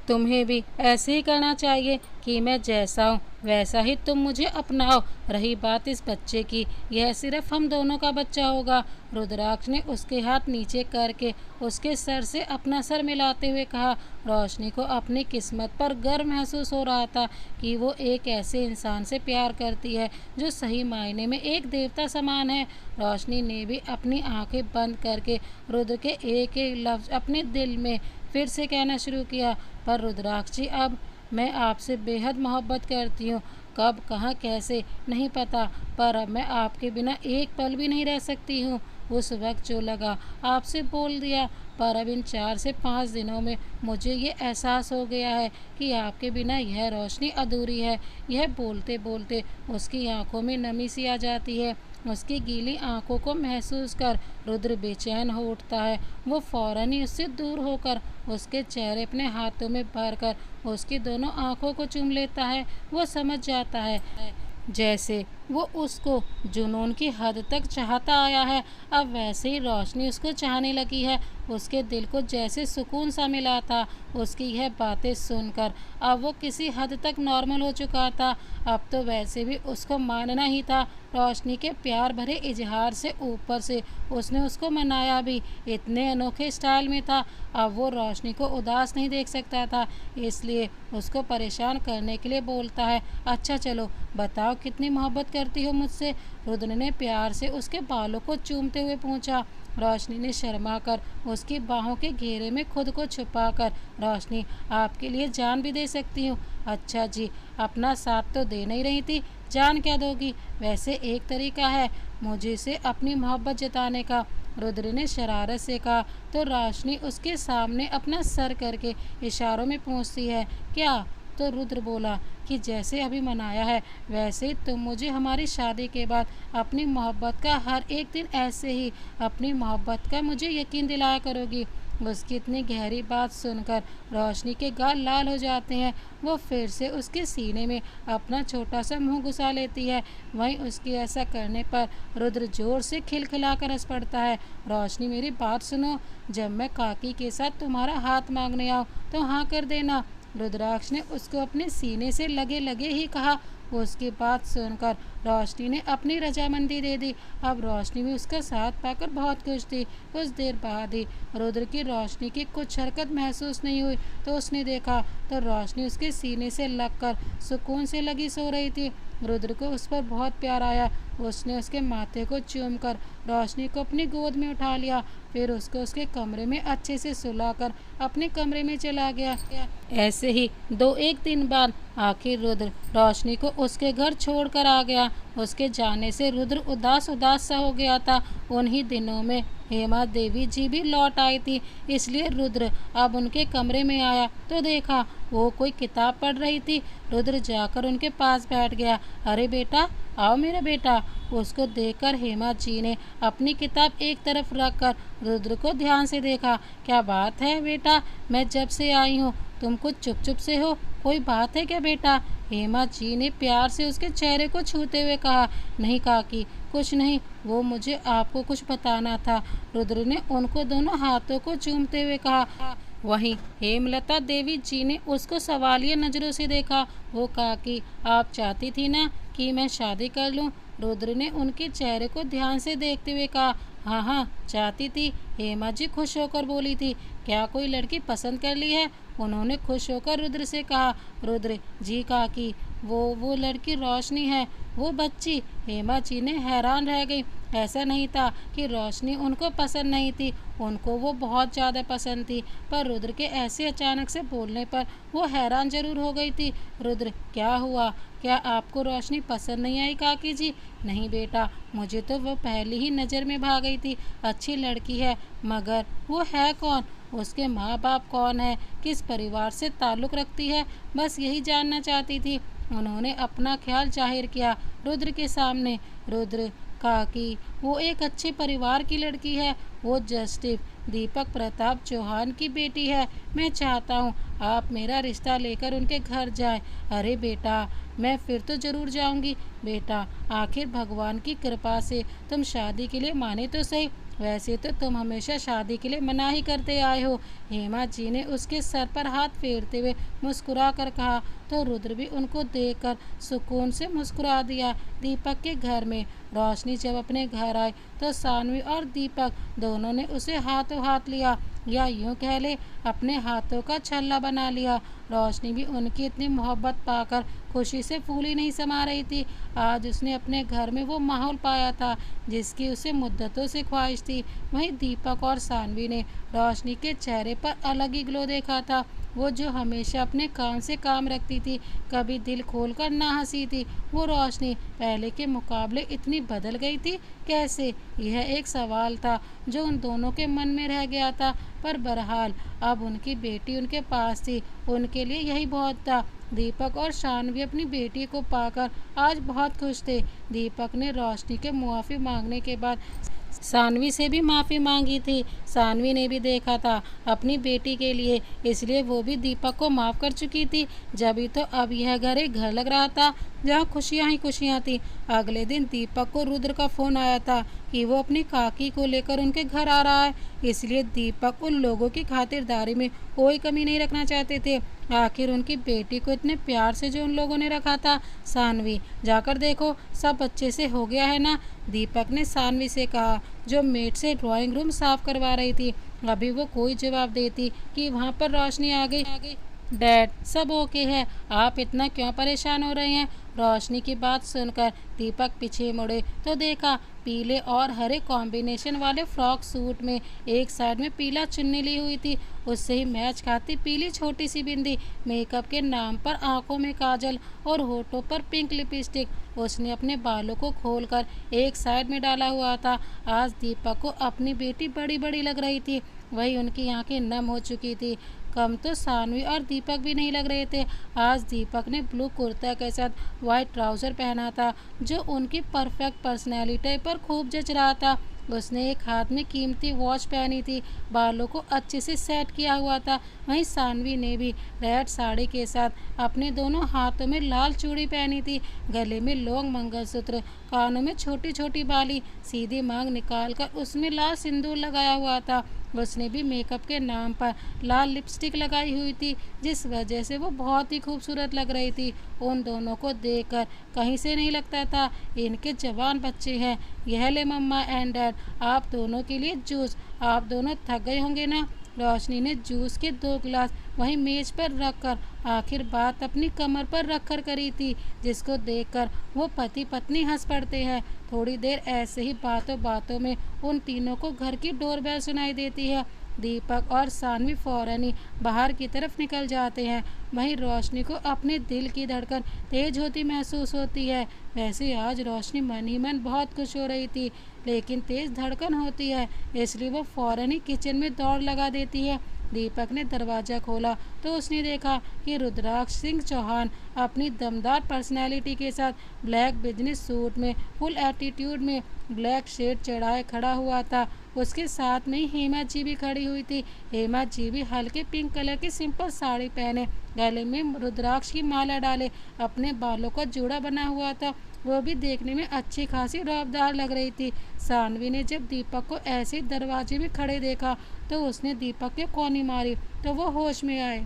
तुम्हें भी ऐसे ही करना चाहिए कि मैं जैसा हूँ वैसा ही तुम मुझे अपनाओ। रही बात इस बच्चे की, यह सिर्फ हम दोनों का बच्चा होगा। रुद्राक्ष ने उसके हाथ नीचे करके उसके सर से अपना सर मिलाते हुए कहा। रोशनी को अपनी किस्मत पर गर्व महसूस हो रहा था कि वो एक ऐसे इंसान से प्यार करती है जो सही मायने में एक देवता समान है। रोशनी ने भी अपनी आंखें बंद करके रुद्र के एक एक लफ्ज़ अपने दिल में फिर से कहना शुरू किया। पर रुद्राक्ष जी, अब मैं आपसे बेहद मोहब्बत करती हूँ। कब कहाँ कैसे नहीं पता, पर अब मैं आपके बिना एक पल भी नहीं रह सकती हूँ। उस वक्त जो लगा आपसे बोल दिया, पर अब इन 4 से 5 दिनों में मुझे ये एहसास हो गया है कि आपके बिना यह रोशनी अधूरी है। यह बोलते बोलते उसकी आंखों में नमी सी आ जाती है। उसकी गीली आंखों को महसूस कर रुद्र बेचैन हो उठता है। वो फौरन ही उससे दूर होकर उसके चेहरे अपने हाथों में भरकर उसकी दोनों आंखों को चूम लेता है। वो समझ जाता है जैसे वो उसको जुनून की हद तक चाहता आया है। अब वैसे ही रोशनी उसको चाहने लगी है। उसके दिल को जैसे सुकून सा मिला था उसकी यह बातें सुनकर। अब वो किसी हद तक नॉर्मल हो चुका था। अब तो वैसे भी उसको मानना ही था। रोशनी के प्यार भरे इजहार से ऊपर से उसने उसको मनाया भी इतने अनोखे स्टाइल में था। अब वो रोशनी को उदास नहीं देख सकता था, इसलिए उसको परेशान करने के लिए बोलता है, अच्छा चलो बताओ कितनी मोहब्बत करती हो मुझसे। रुद्र ने प्यार से उसके बालों को चूमते हुए पूछा। रोशनी ने शर्मा कर उसकी बाहों के घेरे में खुद को छुपाकर, रोशनी आपके लिए जान भी दे सकती हूँ। अच्छा जी, अपना साथ तो दे नहीं रही थी, जान क्या दोगी? वैसे एक तरीका है मुझे से अपनी मोहब्बत जताने का, रुद्र ने शरारत से कहा। तो रोशनी उसके सामने अपना सर करके इशारों में पूछती है, क्या? तो रुद्र बोला कि जैसे अभी मनाया है वैसे ही तुम मुझे हमारी शादी के बाद अपनी मोहब्बत का हर एक दिन ऐसे ही अपनी मोहब्बत का मुझे यकीन दिलाया करोगी। उसकी इतनी गहरी बात सुनकर रोशनी के गाल लाल हो जाते हैं। वो फिर से उसके सीने में अपना छोटा सा मुंह घुसा लेती है। वहीं उसकी ऐसा करने पर रुद्र जोर से खिलखिलाकर हंस पड़ता है। रोशनी मेरी बात सुनो, जब मैं काकी के साथ तुम्हारा हाथ मांगने आऊँ तो हाँ कर देना। रुद्राक्ष ने उसको अपने सीने से लगे लगे ही कहा। उसकी बात सुनकर रोशनी ने अपनी रजामंदी दे दी। अब रोशनी भी उसका साथ पाकर बहुत खुश थी। कुछ देर बाद ही रुद्र की रोशनी की कुछ हरकत महसूस नहीं हुई तो उसने देखा तो रोशनी उसके सीने से लगकर सुकून से लगी सो रही थी। रुद्र को उस पर बहुत प्यार आया। उसने उसके माथे को चूमकर रोशनी को अपनी गोद में उठा लिया, फिर उसको उसके कमरे में अच्छे से सुलाकर अपने कमरे में चला गया। ऐसे ही 2-1 दिन बाद आखिर रुद्र रोशनी को उसके घर छोड़कर आ गया। उसके जाने से रुद्र उदास उदास सा हो गया था। उन्हीं दिनों में हेमा देवी जी भी लौट आई थी, इसलिए रुद्र अब उनके कमरे में आया तो देखा वो कोई किताब पढ़ रही थी। रुद्र जाकर उनके पास बैठ गया। अरे बेटा, आओ मेरा बेटा। उसको देखकर हेमा जी ने अपनी किताब एक तरफ रखकर रुद्र को ध्यान से देखा। क्या बात है बेटा, मैं जब से आई हूँ तुम कुछ चुप चुप से हो, कोई बात है क्या बेटा? हेमा जी ने प्यार से उसके चेहरे को छूते हुए कहा। नहीं काकी, कुछ नहीं, वो मुझे आपको कुछ बताना था। रुद्र ने उनको दोनों हाथों को चूमते हुए कहा। वहीं हेमलता देवी जी ने उसको सवालिया नज़रों से देखा। वो काकी, आप चाहती थी ना कि मैं शादी कर लूं? रुद्र ने उनके चेहरे को ध्यान से देखते हुए कहा। हाँ हाँ चाहती थी, हेमा जी खुश होकर बोली थी। क्या कोई लड़की पसंद कर ली है? उन्होंने खुश होकर रुद्र से कहा। रुद्र जी काकी, वो लड़की रोशनी है, वो बच्ची। हेमा जी ने हैरान रह गई। ऐसा नहीं था कि रोशनी उनको पसंद नहीं थी, उनको वो बहुत ज़्यादा पसंद थी, पर रुद्र के ऐसे अचानक से बोलने पर वो हैरान जरूर हो गई थी। रुद्र, क्या हुआ? क्या आपको रोशनी पसंद नहीं आई काकी जी? नहीं बेटा, मुझे तो वो पहली ही नज़र में भा गई थी। अच्छी लड़की है, मगर वो है कौन? उसके माँ बाप कौन है? किस परिवार से ताल्लुक़ रखती है? बस यही जानना चाहती थी। उन्होंने अपना ख्याल जाहिर किया रुद्र के सामने। रुद्र, काकी, वो एक अच्छे परिवार की लड़की है। वो जस्टिस दीपक प्रताप चौहान की बेटी है। मैं चाहता हूँ आप मेरा रिश्ता लेकर उनके घर जाएं। अरे बेटा, मैं फिर तो ज़रूर जाऊंगी बेटा। आखिर भगवान की कृपा से तुम शादी के लिए माने तो सही। वैसे तो तुम हमेशा शादी के लिए मना ही करते आए हो। हेमा जी ने उसके सर पर हाथ फेरते हुए मुस्कुरा कर कहा, तो रुद्र भी उनको देखकर सुकून से मुस्कुरा दिया। दीपक के घर में रोशनी जब अपने घर आई तो सानवी और दीपक दोनों ने उसे हाथों हाथ लिया, या यूं कह ले अपने हाथों का छल्ला बना लिया। रोशनी भी उनकी इतनी मोहब्बत पाकर खुशी से फूली नहीं समा रही थी। आज उसने अपने घर में वो माहौल पाया था जिसकी उसे मुद्दतों से ख्वाहिश थी। वहीं दीपक और सानवी ने रोशनी के चेहरे पर अलग ही ग्लो देखा था। वो जो हमेशा अपने काम से काम रखती थी, कभी दिल खोलकर ना हंसी थी, वो रोशनी पहले के मुकाबले इतनी बदल गई थी कैसे? यह एक सवाल था जो उन दोनों के मन में रह गया था। पर बहरहाल अब उनकी बेटी उनके पास थी, उनके लिए यही बहुत था। दीपक और शानवी अपनी बेटी को पाकर आज बहुत खुश थे। दीपक ने रोशनी के मुआफ़ी मांगने के बाद सानवी से भी माफ़ी मांगी थी। सानवी ने भी देखा था अपनी बेटी के लिए, इसलिए वो भी दीपक को माफ़ कर चुकी थी। जभी तो अब यह घर एक घर लग रहा था जहाँ खुशियाँ ही खुशियाँ थी। अगले दिन दीपक को रुद्र का फ़ोन आया था कि वो अपनी काकी को लेकर उनके घर आ रहा है, इसलिए दीपक उन लोगों की खातिरदारी में कोई कमी नहीं रखना चाहते थे। आखिर उनकी बेटी को इतने प्यार से जो उन लोगों ने रखा था। सानवी, जाकर देखो सब अच्छे से हो गया है ना? दीपक ने सानवी से कहा, जो मेट से ड्राइंग रूम साफ करवा रही थी। अभी वो कोई जवाब देती कि वहाँ पर रोशनी आ गई। डैड, सब ओके है, आप इतना क्यों परेशान हो रहे हैं? रोशनी की बात सुनकर दीपक पीछे मुड़े तो देखा पीले और हरे कॉम्बिनेशन वाले फ्रॉक सूट में एक साइड में पीला चुन्नी ली हुई थी, उससे ही मैच खाती पीली छोटी सी बिंदी, मेकअप के नाम पर आंखों में काजल और होठों पर पिंक लिपस्टिक। उसने अपने बालों को खोलकर एक साइड में डाला हुआ था। आज दीपक को अपनी बेटी बड़ी बड़ी लग रही थी, वही उनकी आंखें नम हो चुकी थी। कम तो सानवी और दीपक भी नहीं लग रहे थे। आज दीपक ने ब्लू कुर्ता के साथ वाइट ट्राउज़र पहना था जो उनकी परफेक्ट पर्सनैलिटी पर खूब जच रहा था। उसने एक हाथ में कीमती वॉच पहनी थी, बालों को अच्छे से सेट किया हुआ था। वहीं सानवी ने भी रेड साड़ी के साथ अपने दोनों हाथों में लाल चूड़ी पहनी थी, गले में लॉन्ग मंगलसूत्र, कानों में छोटी छोटी बाली, सीधी मांग निकालकर उसमें लाल सिंदूर लगाया हुआ था। उसने भी मेकअप के नाम पर लाल लिपस्टिक लगाई हुई थी, जिस वजह से वो बहुत ही खूबसूरत लग रही थी। उन दोनों को देखकर कहीं से नहीं लगता था इनके जवान बच्चे हैं। यह ले मम्मा एंड डैड, आप दोनों के लिए जूस। आप दोनों थक गए होंगे ना? रोशनी ने जूस के 2 गिलास वहीं मेज पर रखकर आखिर बात अपनी कमर पर रखकर करी थी, जिसको देखकर वो पति पत्नी हंस पड़ते हैं। थोड़ी देर ऐसे ही बातों बातों में उन तीनों को घर की डोरबेल सुनाई देती है। दीपक और सानवी फौरन ही बाहर की तरफ निकल जाते हैं। वहीं रोशनी को अपने दिल की धड़कन तेज होती महसूस होती है। वैसे आज रोशनी मन ही मन बहुत खुश हो रही थी, लेकिन तेज धड़कन होती है इसलिए वो फौरन ही किचन में दौड़ लगा देती है। दीपक ने दरवाज़ा खोला तो उसने देखा कि रुद्राक्ष सिंह चौहान अपनी दमदार पर्सनैलिटी के साथ ब्लैक बिजनेस सूट में फुल एटीट्यूड में ब्लैक शेड चढ़ाए खड़ा हुआ था। उसके साथ में ही हेमा जी भी खड़ी हुई थी। हेमा जी भी हल्के पिंक कलर की सिंपल साड़ी पहने, गले में रुद्राक्ष की माला डाले, अपने बालों का जूड़ा बना हुआ था। वो भी देखने में अच्छी खासी रौबदार लग रही थी। सानवी ने जब दीपक को ऐसे दरवाजे में खड़े देखा तो उसने दीपक के कोनी मारी तो वो होश में आए।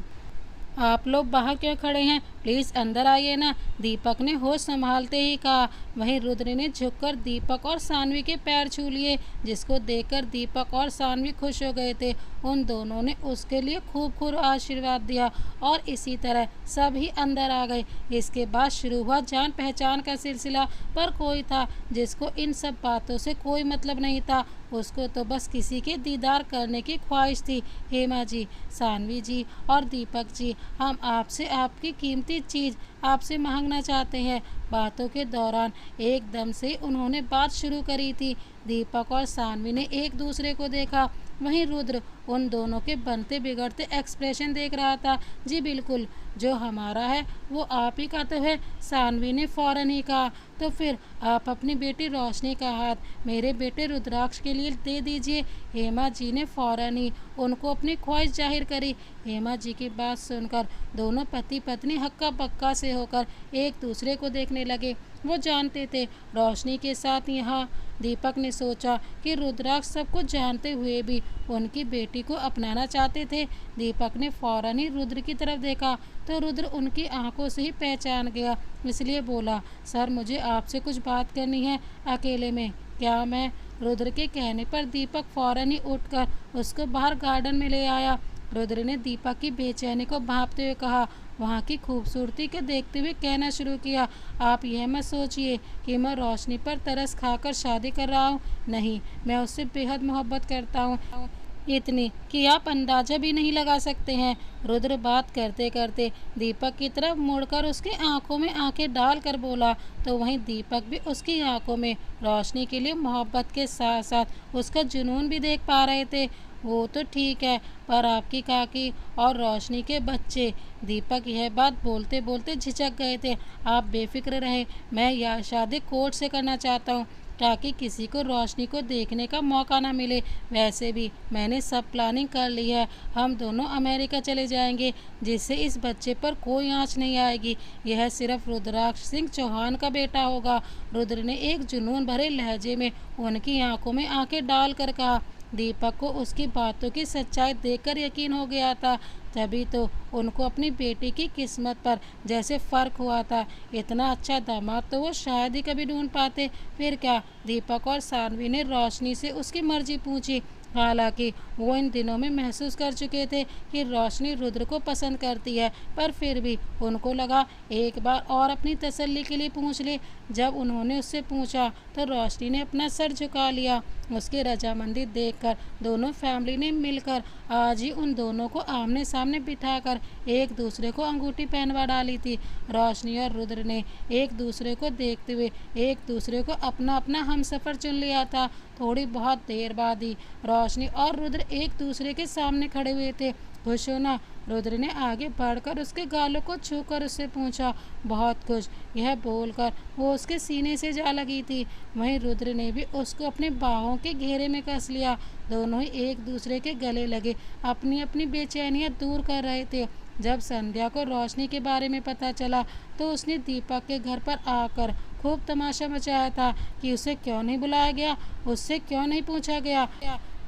आप लोग बाहर क्यों खड़े हैं, प्लीज़ अंदर आइए ना, दीपक ने होश संभालते ही कहा। वहीं रुद्र ने झुककर दीपक और सानवी के पैर छू लिए, जिसको देखकर दीपक और सानवी खुश हो गए थे। उन दोनों ने उसके लिए खूब खूब आशीर्वाद दिया और इसी तरह सब ही अंदर आ गए। इसके बाद शुरू हुआ जान पहचान का सिलसिला। पर कोई था जिसको इन सब बातों से कोई मतलब नहीं था, उसको तो बस किसी के दीदार करने की ख्वाहिश थी। हेमा जी, सानवी जी और दीपक जी, हम आपसे आपकी कीमती चीज़ आपसे मांगना चाहते हैं। बातों के दौरान एकदम से उन्होंने बात शुरू करी थी। दीपक और सानवी ने एक दूसरे को देखा। वहीं रुद्र उन दोनों के बनते बिगड़ते एक्सप्रेशन देख रहा था। जी बिल्कुल, जो हमारा है वो आप ही का तो है, सानवी ने फौरन ही कहा। तो फिर आप अपनी बेटी रोशनी का हाथ मेरे बेटे रुद्राक्ष के लिए दे दीजिए। हेमा जी ने फौरन ही उनको अपनी ख्वाहिश जाहिर करी। हेमा जी की बात सुनकर दोनों पति पत्नी हक्का बक्का से होकर एक दूसरे को देखने लगे। वो जानते थे रोशनी के साथ यहाँ। दीपक ने सोचा कि रुद्राक्ष सब कुछ जानते हुए भी उनकी बेटी को अपनाना चाहते थे। दीपक ने फौरन ही रुद्र की तरफ देखा तो रुद्र उनकी आंखों से ही पहचान गया, इसलिए बोला, सर मुझे आपसे कुछ बात करनी है अकेले में। क्या मैं? रुद्र के कहने पर दीपक फौरन ही उठकर उसको बाहर गार्डन में ले आया। रुद्र ने दीपक की बेचैनी को भांपते हुए कहा, वहाँ की खूबसूरती को देखते हुए कहना शुरू किया, आप यह मत सोचिए कि मैं रोशनी पर तरस खाकर शादी कर रहा हूँ। नहीं, मैं उससे बेहद मोहब्बत करता हूँ, इतनी कि आप अंदाजा भी नहीं लगा सकते हैं। रुद्र बात करते करते दीपक की तरफ मुड़कर उसकी आंखों में आंखें डालकर बोला, तो वहीं दीपक भी उसकी आंखों में रोशनी के लिए मोहब्बत के साथ साथ उसका जुनून भी देख पा रहे थे। वो तो ठीक है, पर आपकी काकी और रोशनी के बच्चे। दीपक यह बात बोलते बोलते झिझक गए थे। आप बेफिक्र रहे, मैं यह शादी कोर्ट से करना चाहता हूँ ताकि किसी को रोशनी को देखने का मौका ना मिले। वैसे भी मैंने सब प्लानिंग कर ली है, हम दोनों अमेरिका चले जाएंगे, जिससे इस बच्चे पर कोई आँच नहीं आएगी। यह सिर्फ रुद्राक्ष सिंह चौहान का बेटा होगा। रुद्र ने एक जुनून भरे लहजे में उनकी आंखों में आंखें डालकर कहा। दीपक को उसकी बातों की सच्चाई देखकर यकीन हो गया था, तभी तो उनको अपनी बेटी की किस्मत पर जैसे फ़र्क हुआ था। इतना अच्छा दामाद तो वो शायद ही कभी ढूंढ पाते। फिर क्या, दीपक और सानवी ने रोशनी से उसकी मर्जी पूछी। हालांकि वो इन दिनों में महसूस कर चुके थे कि रोशनी रुद्र को पसंद करती है, पर फिर भी उनको लगा एक बार और अपनी तसल्ली के लिए पूछ ले। जब उन्होंने उससे पूछा तो रोशनी ने अपना सर झुका लिया। उसकी रजामंदी देखकर दोनों फैमिली ने मिलकर आज ही उन दोनों को आमने सामने बिठाकर एक दूसरे को अंगूठी पहनवा डाली थी। रोशनी और रुद्र ने एक दूसरे को देखते हुए एक दूसरे को अपना अपना हमसफ़र चुन लिया था। थोड़ी बहुत देर बाद ही रोशनी और रुद्र एक दूसरे के सामने खड़े हुए थे। खुश हो ना? रुद्र ने आगे बढ़कर उसके गालों को छूकर उससे पूछा। बहुत खुश, यह बोलकर वो उसके सीने से जा लगी थी। वहीं रुद्र ने भी उसको अपने बाहों के घेरे में कस लिया। दोनों ही एक दूसरे के गले लगे अपनी अपनी बेचैनियां दूर कर रहे थे। जब संध्या को रोशनी के बारे में पता चला तो उसने दीपक के घर पर आकर खूब तमाशा मचाया था कि उसे क्यों नहीं बुलाया गया, उससे क्यों नहीं पूछा गया,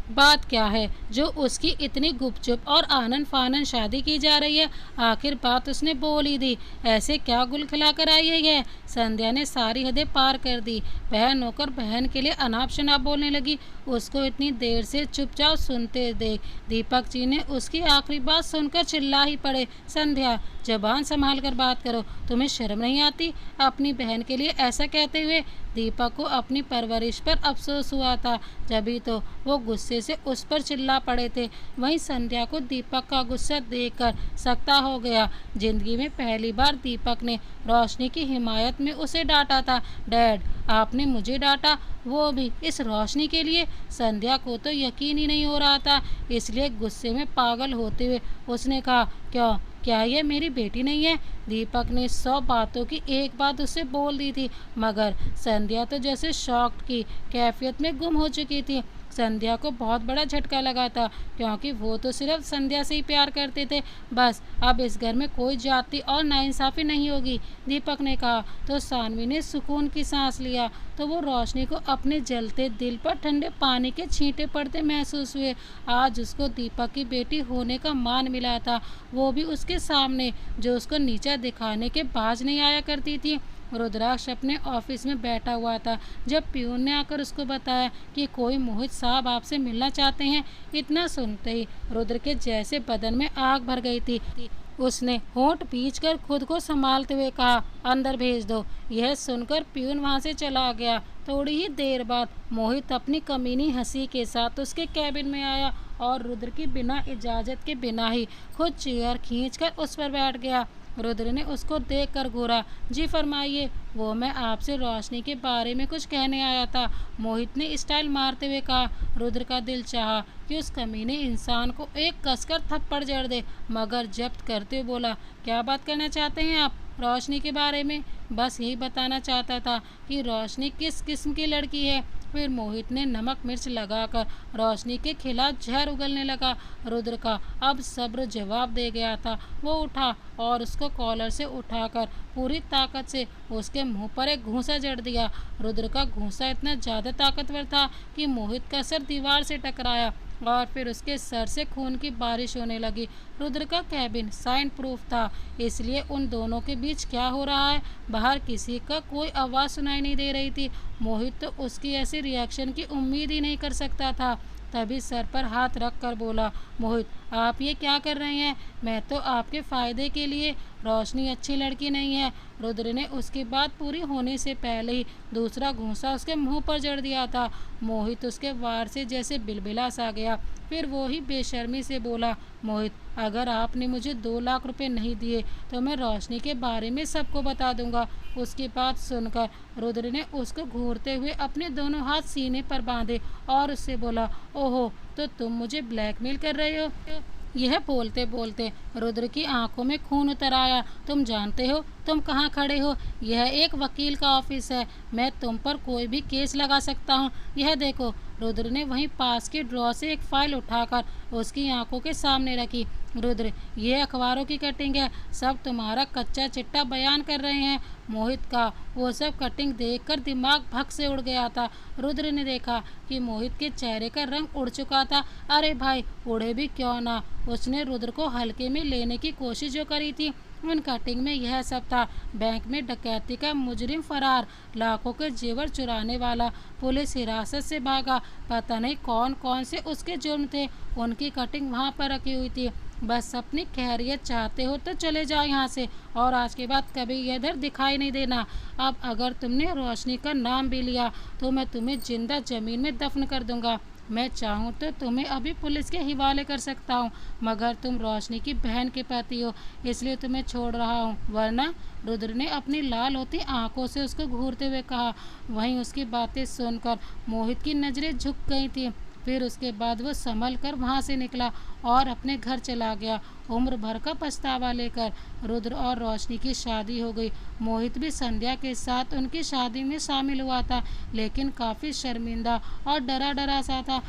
बात क्या है जो उसकी इतनी गुपचुप और आनन फानन शादी की जा रही है। आखिर बात उसने बोल ही दी, ऐसे क्या गुल खिलाकर आई है यह। संध्या ने सारी हदें पार कर दी। बहन होकर बहन के लिए अनाप शनाप बोलने लगी। उसको इतनी देर से चुपचाप सुनते देख दीपक जी ने उसकी आखिरी बात सुनकर चिल्ला ही पड़े, संध्या जबान संभाल कर बात करो, तुम्हें शर्म नहीं आती अपनी बहन के लिए ऐसा कहते हुए। दीपक को अपनी परवरिश पर अफसोस हुआ था, जभी तो वो गुस्से से उस पर चिल्ला पड़े थे। वहीं संध्या को दीपक का गुस्सा देखकर सकता हो गया। जिंदगी में पहली बार दीपक ने रोशनी की हिमायत में उसे डांटा था। डैड, आपने मुझे डांटा, वो भी इस रोशनी के लिए। संध्या को तो यकीन ही नहीं हो रहा था, इसलिए गुस्से में पागल होते हुए उसने कहा, क्यों, क्या ये मेरी बेटी नहीं है? दीपक ने 100 बातों की एक बात उससे बोल दी थी, मगर संध्या तो जैसे शॉक्ड की कैफियत में गुम हो चुकी थी। संध्या को बहुत बड़ा झटका लगा था, क्योंकि वो तो सिर्फ संध्या से ही प्यार करते थे। बस अब इस घर में कोई जाति और नाइंसाफ़ी नहीं होगी, दीपक ने कहा। तो सानवी ने सुकून की सांस लिया। तो वो रोशनी को अपने जलते दिल पर ठंडे पानी के छींटे पड़ते महसूस हुए। आज उसको दीपक की बेटी होने का मान मिला था, वो भी उसके सामने, जो उसको नीचा दिखाने के बाज नहीं आया करती थी। रुद्राक्ष अपने ऑफिस में बैठा हुआ था जब प्यून ने आकर उसको बताया कि कोई मोहित साहब आपसे मिलना चाहते हैं। इतना सुनते ही रुद्र के जैसे बदन में आग भर गई थी। उसने होंठ पींचकर खुद को संभालते हुए कहा, अंदर भेज दो। यह सुनकर प्यून वहां से चला गया। थोड़ी ही देर बाद मोहित अपनी कमीनी हंसी के साथ उसके कैबिन में आया और रुद्र की बिना इजाज़त के बिना ही खुद चेयर खींचकर उस पर बैठ गया। रुद्र ने उसको देखकर घूरा। जी फरमाइए। वो मैं आपसे रोशनी के बारे में कुछ कहने आया था, मोहित ने स्टाइल मारते हुए कहा। रुद्र का दिल चाहा कि उस कमीने इंसान को एक कसकर थप्पड़ जड़ दे, मगर जब्त करते हुए बोला, क्या बात करना चाहते हैं आप? रोशनी के बारे में। बस यही बताना चाहता था कि रोशनी किस किस्म की लड़की है। फिर मोहित ने नमक मिर्च लगाकर रोशनी के खिलाफ जहर उगलने लगा। रुद्र का अब सब्र जवाब दे गया था। वो उठा और उसको कॉलर से उठाकर पूरी ताकत से उसके मुंह पर एक घूंसा जड़ दिया। रुद्र का घूंसा इतना ज़्यादा ताकतवर था कि मोहित का सर दीवार से टकराया और फिर उसके सर से खून की बारिश होने लगी। रुद्र का कैबिन साउंड प्रूफ था, इसलिए उन दोनों के बीच क्या हो रहा है बाहर किसी का कोई आवाज़ सुनाई नहीं दे रही थी। मोहित तो उसकी ऐसी रिएक्शन की उम्मीद ही नहीं कर सकता था। तभी सर पर हाथ रख कर बोला, मोहित आप ये क्या कर रहे हैं? मैं तो आपके फ़ायदे के लिए। रोशनी अच्छी लड़की नहीं है। रुद्र ने उसकी बात पूरी होने से पहले ही दूसरा घूंसा उसके मुंह पर जड़ दिया था। मोहित उसके वार से जैसे बिलबिला सा गया। फिर वो ही बेशर्मी से बोला, मोहित अगर आपने मुझे 2 लाख रुपए नहीं दिए तो मैं रोशनी के बारे में सबको बता दूंगा। उसकी बात सुनकर रुद्र ने उसको घूरते हुए अपने दोनों हाथ सीने पर बांधे और उससे बोला, ओहो तो तुम मुझे ब्लैकमेल कर रहे हो? यह बोलते बोलते रुद्र की आंखों में खून उतर आया। तुम जानते हो तुम कहाँ खड़े हो? यह एक वकील का ऑफिस है, मैं तुम पर कोई भी केस लगा सकता हूँ। यह देखो। रुद्र ने वहीं पास के ड्रॉ से एक फाइल उठाकर उसकी आंखों के सामने रखी। रुद्र ये अखबारों की कटिंग है, सब तुम्हारा कच्चा चिट्टा बयान कर रहे हैं। मोहित का वो सब कटिंग देखकर दिमाग भग से उड़ गया था। रुद्र ने देखा कि मोहित के चेहरे का रंग उड़ चुका था। अरे भाई उड़े भी क्यों ना, उसने रुद्र को हल्के में लेने की कोशिश जो करी थी उन कटिंग में यह सब था। बैंक में डकैती का मुजरिम फरार, लाखों के जेवर चुराने वाला पुलिस हिरासत से भागा, पता नहीं कौन कौन से उसके जुर्म थे, उनकी कटिंग वहाँ पर रखी हुई थी। बस अपनी खैरियत चाहते हो तो चले जाओ यहाँ से और आज के बाद कभी इधर दिखाई नहीं देना। अब अगर तुमने रोशनी का नाम भी लिया तो मैं तुम्हें जिंदा ज़मीन में दफन कर दूंगा। मैं चाहूँ तो तुम्हें अभी पुलिस के हवाले कर सकता हूँ, मगर तुम रोशनी की बहन के पति हो, इसलिए तुम्हें छोड़ रहा हूँ, वरना। रुद्र ने अपनी लाल होती आंखों से उसको घूरते हुए कहा। वहीं उसकी बातें सुनकर मोहित की नज़रें झुक गई थी। फिर उसके बाद वो संभल कर वहाँ से निकला और अपने घर चला गया, उम्र भर का पछतावा लेकर। रुद्र और रोशनी की शादी हो गई। मोहित भी संध्या के साथ उनकी शादी में शामिल हुआ था, लेकिन काफ़ी शर्मिंदा और डरा डरा सा था।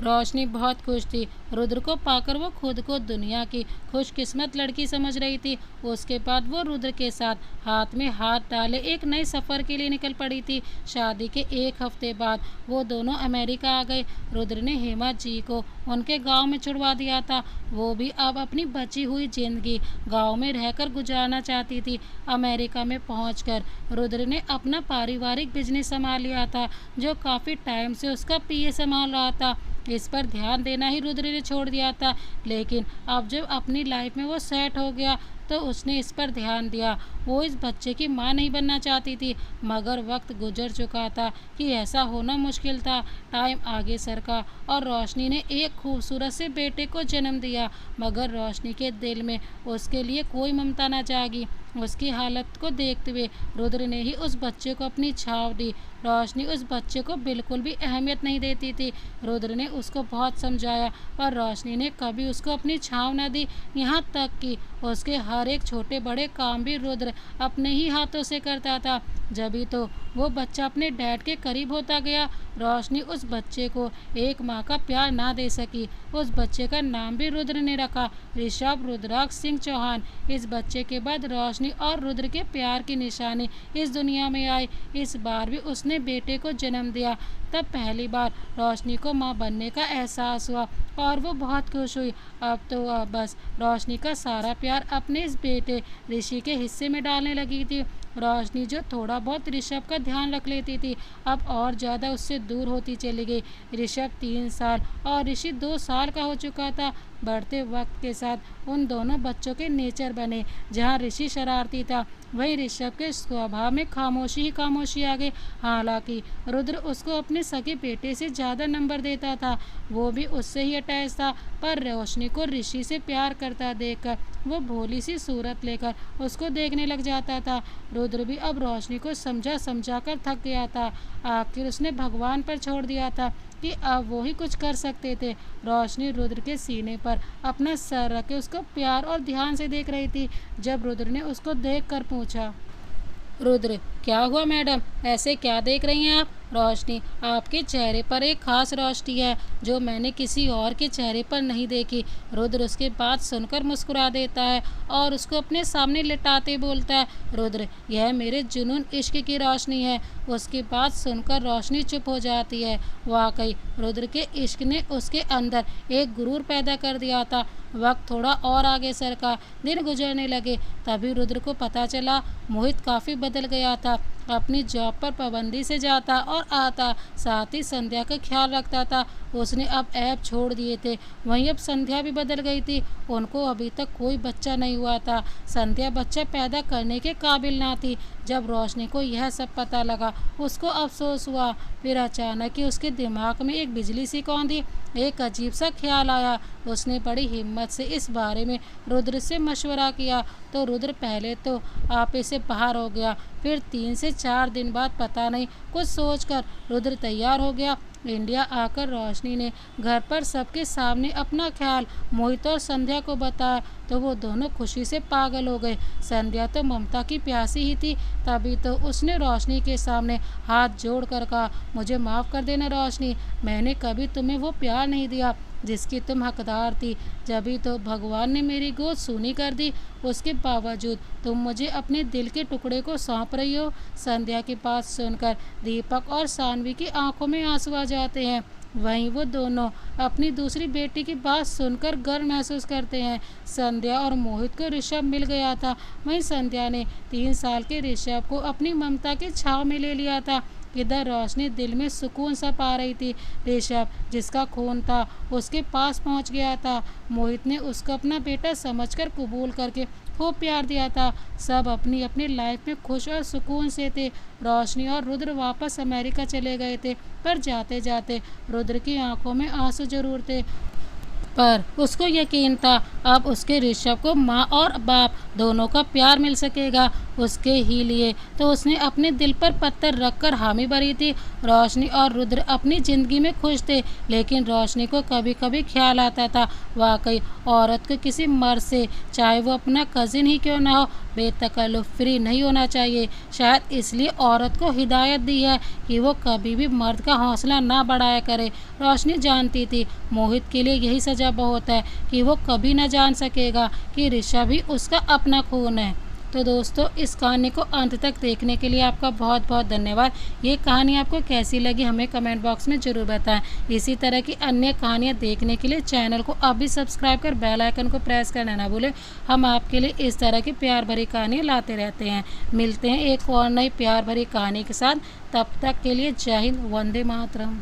रोशनी बहुत खुश थी। रुद्र को पाकर वो खुद को दुनिया की खुशकिस्मत लड़की समझ रही थी। उसके बाद वो रुद्र के साथ हाथ में हाथ डाले एक नए सफ़र के लिए निकल पड़ी थी। शादी के 1 हफ्ते बाद वो दोनों अमेरिका आ गए। रुद्र ने हेमा जी को उनके गांव में छुड़वा दिया था। वो भी अब अपनी बची हुई जिंदगी गांव में रहकर गुजारना चाहती थी। अमेरिका में पहुंचकर रुद्र ने अपना पारिवारिक बिजनेस संभाल लिया था, जो काफ़ी टाइम से उसका पीए संभाल रहा था। इस पर ध्यान देना ही रुद्र ने छोड़ दिया था, लेकिन अब जब अपनी लाइफ में वो सेट हो गया तो उसने इस पर ध्यान दिया। वो इस बच्चे की माँ नहीं बनना चाहती थी, मगर वक्त गुजर चुका था कि ऐसा होना मुश्किल था। टाइम आगे सरका और रोशनी ने एक खूबसूरत से बेटे को जन्म दिया, मगर रोशनी के दिल में उसके लिए कोई ममता न जागी। उसकी हालत को देखते हुए रुद्र ने ही उस बच्चे को अपनी छाव दी। रोशनी उस बच्चे को बिल्कुल भी अहमियत नहीं देती थी। रुद्र ने उसको बहुत समझाया, पर रोशनी ने कभी उसको अपनी छाव न दी। यहाँ तक कि उसके हर एक छोटे बड़े काम भी रुद्र अपने ही हाथों से करता था। जभी तो वो बच्चा अपने डैड के करीब होता गया। रोशनी उस बच्चे को एक माँ का प्यार ना दे सकी। उस बच्चे का नाम भी रुद्र ने रखा, ऋषभ रुद्राक्ष सिंह चौहान। इस बच्चे के बाद रोशनी और रुद्र के प्यार की निशानी इस दुनिया में आई। इस बार भी उसने बेटे को जन्म दिया। तब पहली बार रोशनी को माँ बनने का एहसास हुआ और वो बहुत खुश हुई। अब तो बस रोशनी का सारा प्यार अपने इस बेटे ऋषि के हिस्से में डालने लगी थी। रोशनी जो थोड़ा बहुत ऋषभ का ध्यान रख लेती थी, अब और ज़्यादा उससे दूर होती चली गई। ऋषभ 3 साल और ऋषि 2 साल का हो चुका था। बढ़ते वक्त के साथ उन दोनों बच्चों के नेचर बने। जहाँ ऋषि शरारती था, वहीं ऋषभ के स्वभाव में खामोशी ही खामोशी आ गई। हालांकि रुद्र उसको अपने सगे बेटे से ज़्यादा नंबर देता था, वो भी उससे ही अटैच था। पर रोशनी को ऋषि से प्यार करता देखकर वो भोली सी सूरत लेकर उसको देखने लग जाता था। रुद्र भी अब रोशनी को समझा समझा कर थक गया था। आखिर उसने भगवान पर छोड़ दिया था कि अब वो ही कुछ कर सकते थे। रोशनी रुद्र के सीने पर अपना सर रखे उसको प्यार और ध्यान से देख रही थी। जब रुद्र ने उसको देखकर पूछा, रुद्र, क्या हुआ मैडम, ऐसे क्या देख रही हैं आप? रोशनी, आपके चेहरे पर एक खास रोशनी है जो मैंने किसी और के चेहरे पर नहीं देखी। रुद्र उसके बात सुनकर मुस्कुरा देता है और उसको अपने सामने लिटाते बोलता है, रुद्र, यह मेरे जुनून इश्क की रोशनी है। उसकी बात सुनकर रोशनी चुप हो जाती है। वाकई रुद्र के इश्क ने उसके अंदर एक गुरूर पैदा कर दिया था। वक्त थोड़ा और आगे सरका, दिन गुजरने लगे। तभी रुद्र को पता चला मोहित काफ़ी बदल गया था। अपनी जॉब पर पाबंदी से जाता और आता, साथ ही संध्या का ख्याल रखता था। उसने अब ऐप छोड़ दिए थे। वहीं अब संध्या भी बदल गई थी। उनको अभी तक कोई बच्चा नहीं हुआ था। संध्या बच्चा पैदा करने के काबिल ना थी। जब रोशनी को यह सब पता लगा, उसको अफसोस हुआ। फिर अचानक ही उसके दिमाग में एक बिजली सी कौंधी, एक अजीब सा ख्याल आया। उसने बड़ी हिम्मत से इस बारे में रुद्र से मशवरा किया तो रुद्र पहले तो आपे से बाहर हो गया। फिर 3 से 4 दिन बाद पता नहीं कुछ सोचकर रुद्र तैयार हो गया। इंडिया आकर रोशनी ने घर पर सबके सामने अपना ख्याल मोहित और संध्या को बताया तो वो दोनों खुशी से पागल हो गए। संध्या तो ममता की प्यासी ही थी। तभी तो उसने रोशनी के सामने हाथ जोड़कर कहा, मुझे माफ़ कर देना रोशनी, मैंने कभी तुम्हें वो प्यार नहीं दिया जिसकी तुम हकदार थी। जभी तो भगवान ने मेरी गोद सूनी कर दी, उसके बावजूद तुम मुझे अपने दिल के टुकड़े को सौंप रही हो। संध्या की बात सुनकर दीपक और सानवी की आंखों में आंसू आ जाते हैं। वहीं वो दोनों अपनी दूसरी बेटी की बात सुनकर गर्व महसूस करते हैं। संध्या और मोहित को ऋषभ मिल गया था। वहीं संध्या ने 3 साल के ऋषभ को अपनी ममता की छाव में ले लिया था। इधर रोशनी दिल में सुकून सा पा रही थी। ऋषभ जिसका खून था उसके पास पहुंच गया था। मोहित ने उसको अपना बेटा समझकर कबूल करके खूब प्यार दिया था। सब अपनी अपनी लाइफ में खुश और सुकून से थे। रोशनी और रुद्र वापस अमेरिका चले गए थे, पर जाते जाते रुद्र की आंखों में आंसू जरूर थे। पर उसको यकीन था अब उसके ऋषभ को माँ और बाप दोनों का प्यार मिल सकेगा। उसके ही लिए तो उसने अपने दिल पर पत्थर रखकर हामी भरी थी। रोशनी और रुद्र अपनी ज़िंदगी में खुश थे, लेकिन रोशनी को कभी कभी ख्याल आता था वाकई औरत को किसी मर्द से, चाहे वो अपना कज़िन ही क्यों ना हो, बेतकल्लुफ़ फ्री नहीं होना चाहिए। शायद इसलिए औरत को हिदायत दी है कि वो कभी भी मर्द का हौसला ना बढ़ाया करे। रोशनी जानती थी मोहित के लिए यही सज़ा बहुत है कि वो कभी ना जान सकेगा कि ऋषभ भी उसका अपना खून है। तो दोस्तों, इस कहानी को अंत तक देखने के लिए आपका बहुत बहुत धन्यवाद। ये कहानी आपको कैसी लगी हमें कमेंट बॉक्स में ज़रूर बताएं। इसी तरह की अन्य कहानियाँ देखने के लिए चैनल को अभी सब्सक्राइब कर बेल आइकन को प्रेस करना ना भूलें। हम आपके लिए इस तरह की प्यार भरी कहानियाँ लाते रहते हैं। मिलते हैं एक और नई प्यार भरी कहानी के साथ। तब तक के लिए जय हिंद, वंदे मातरम।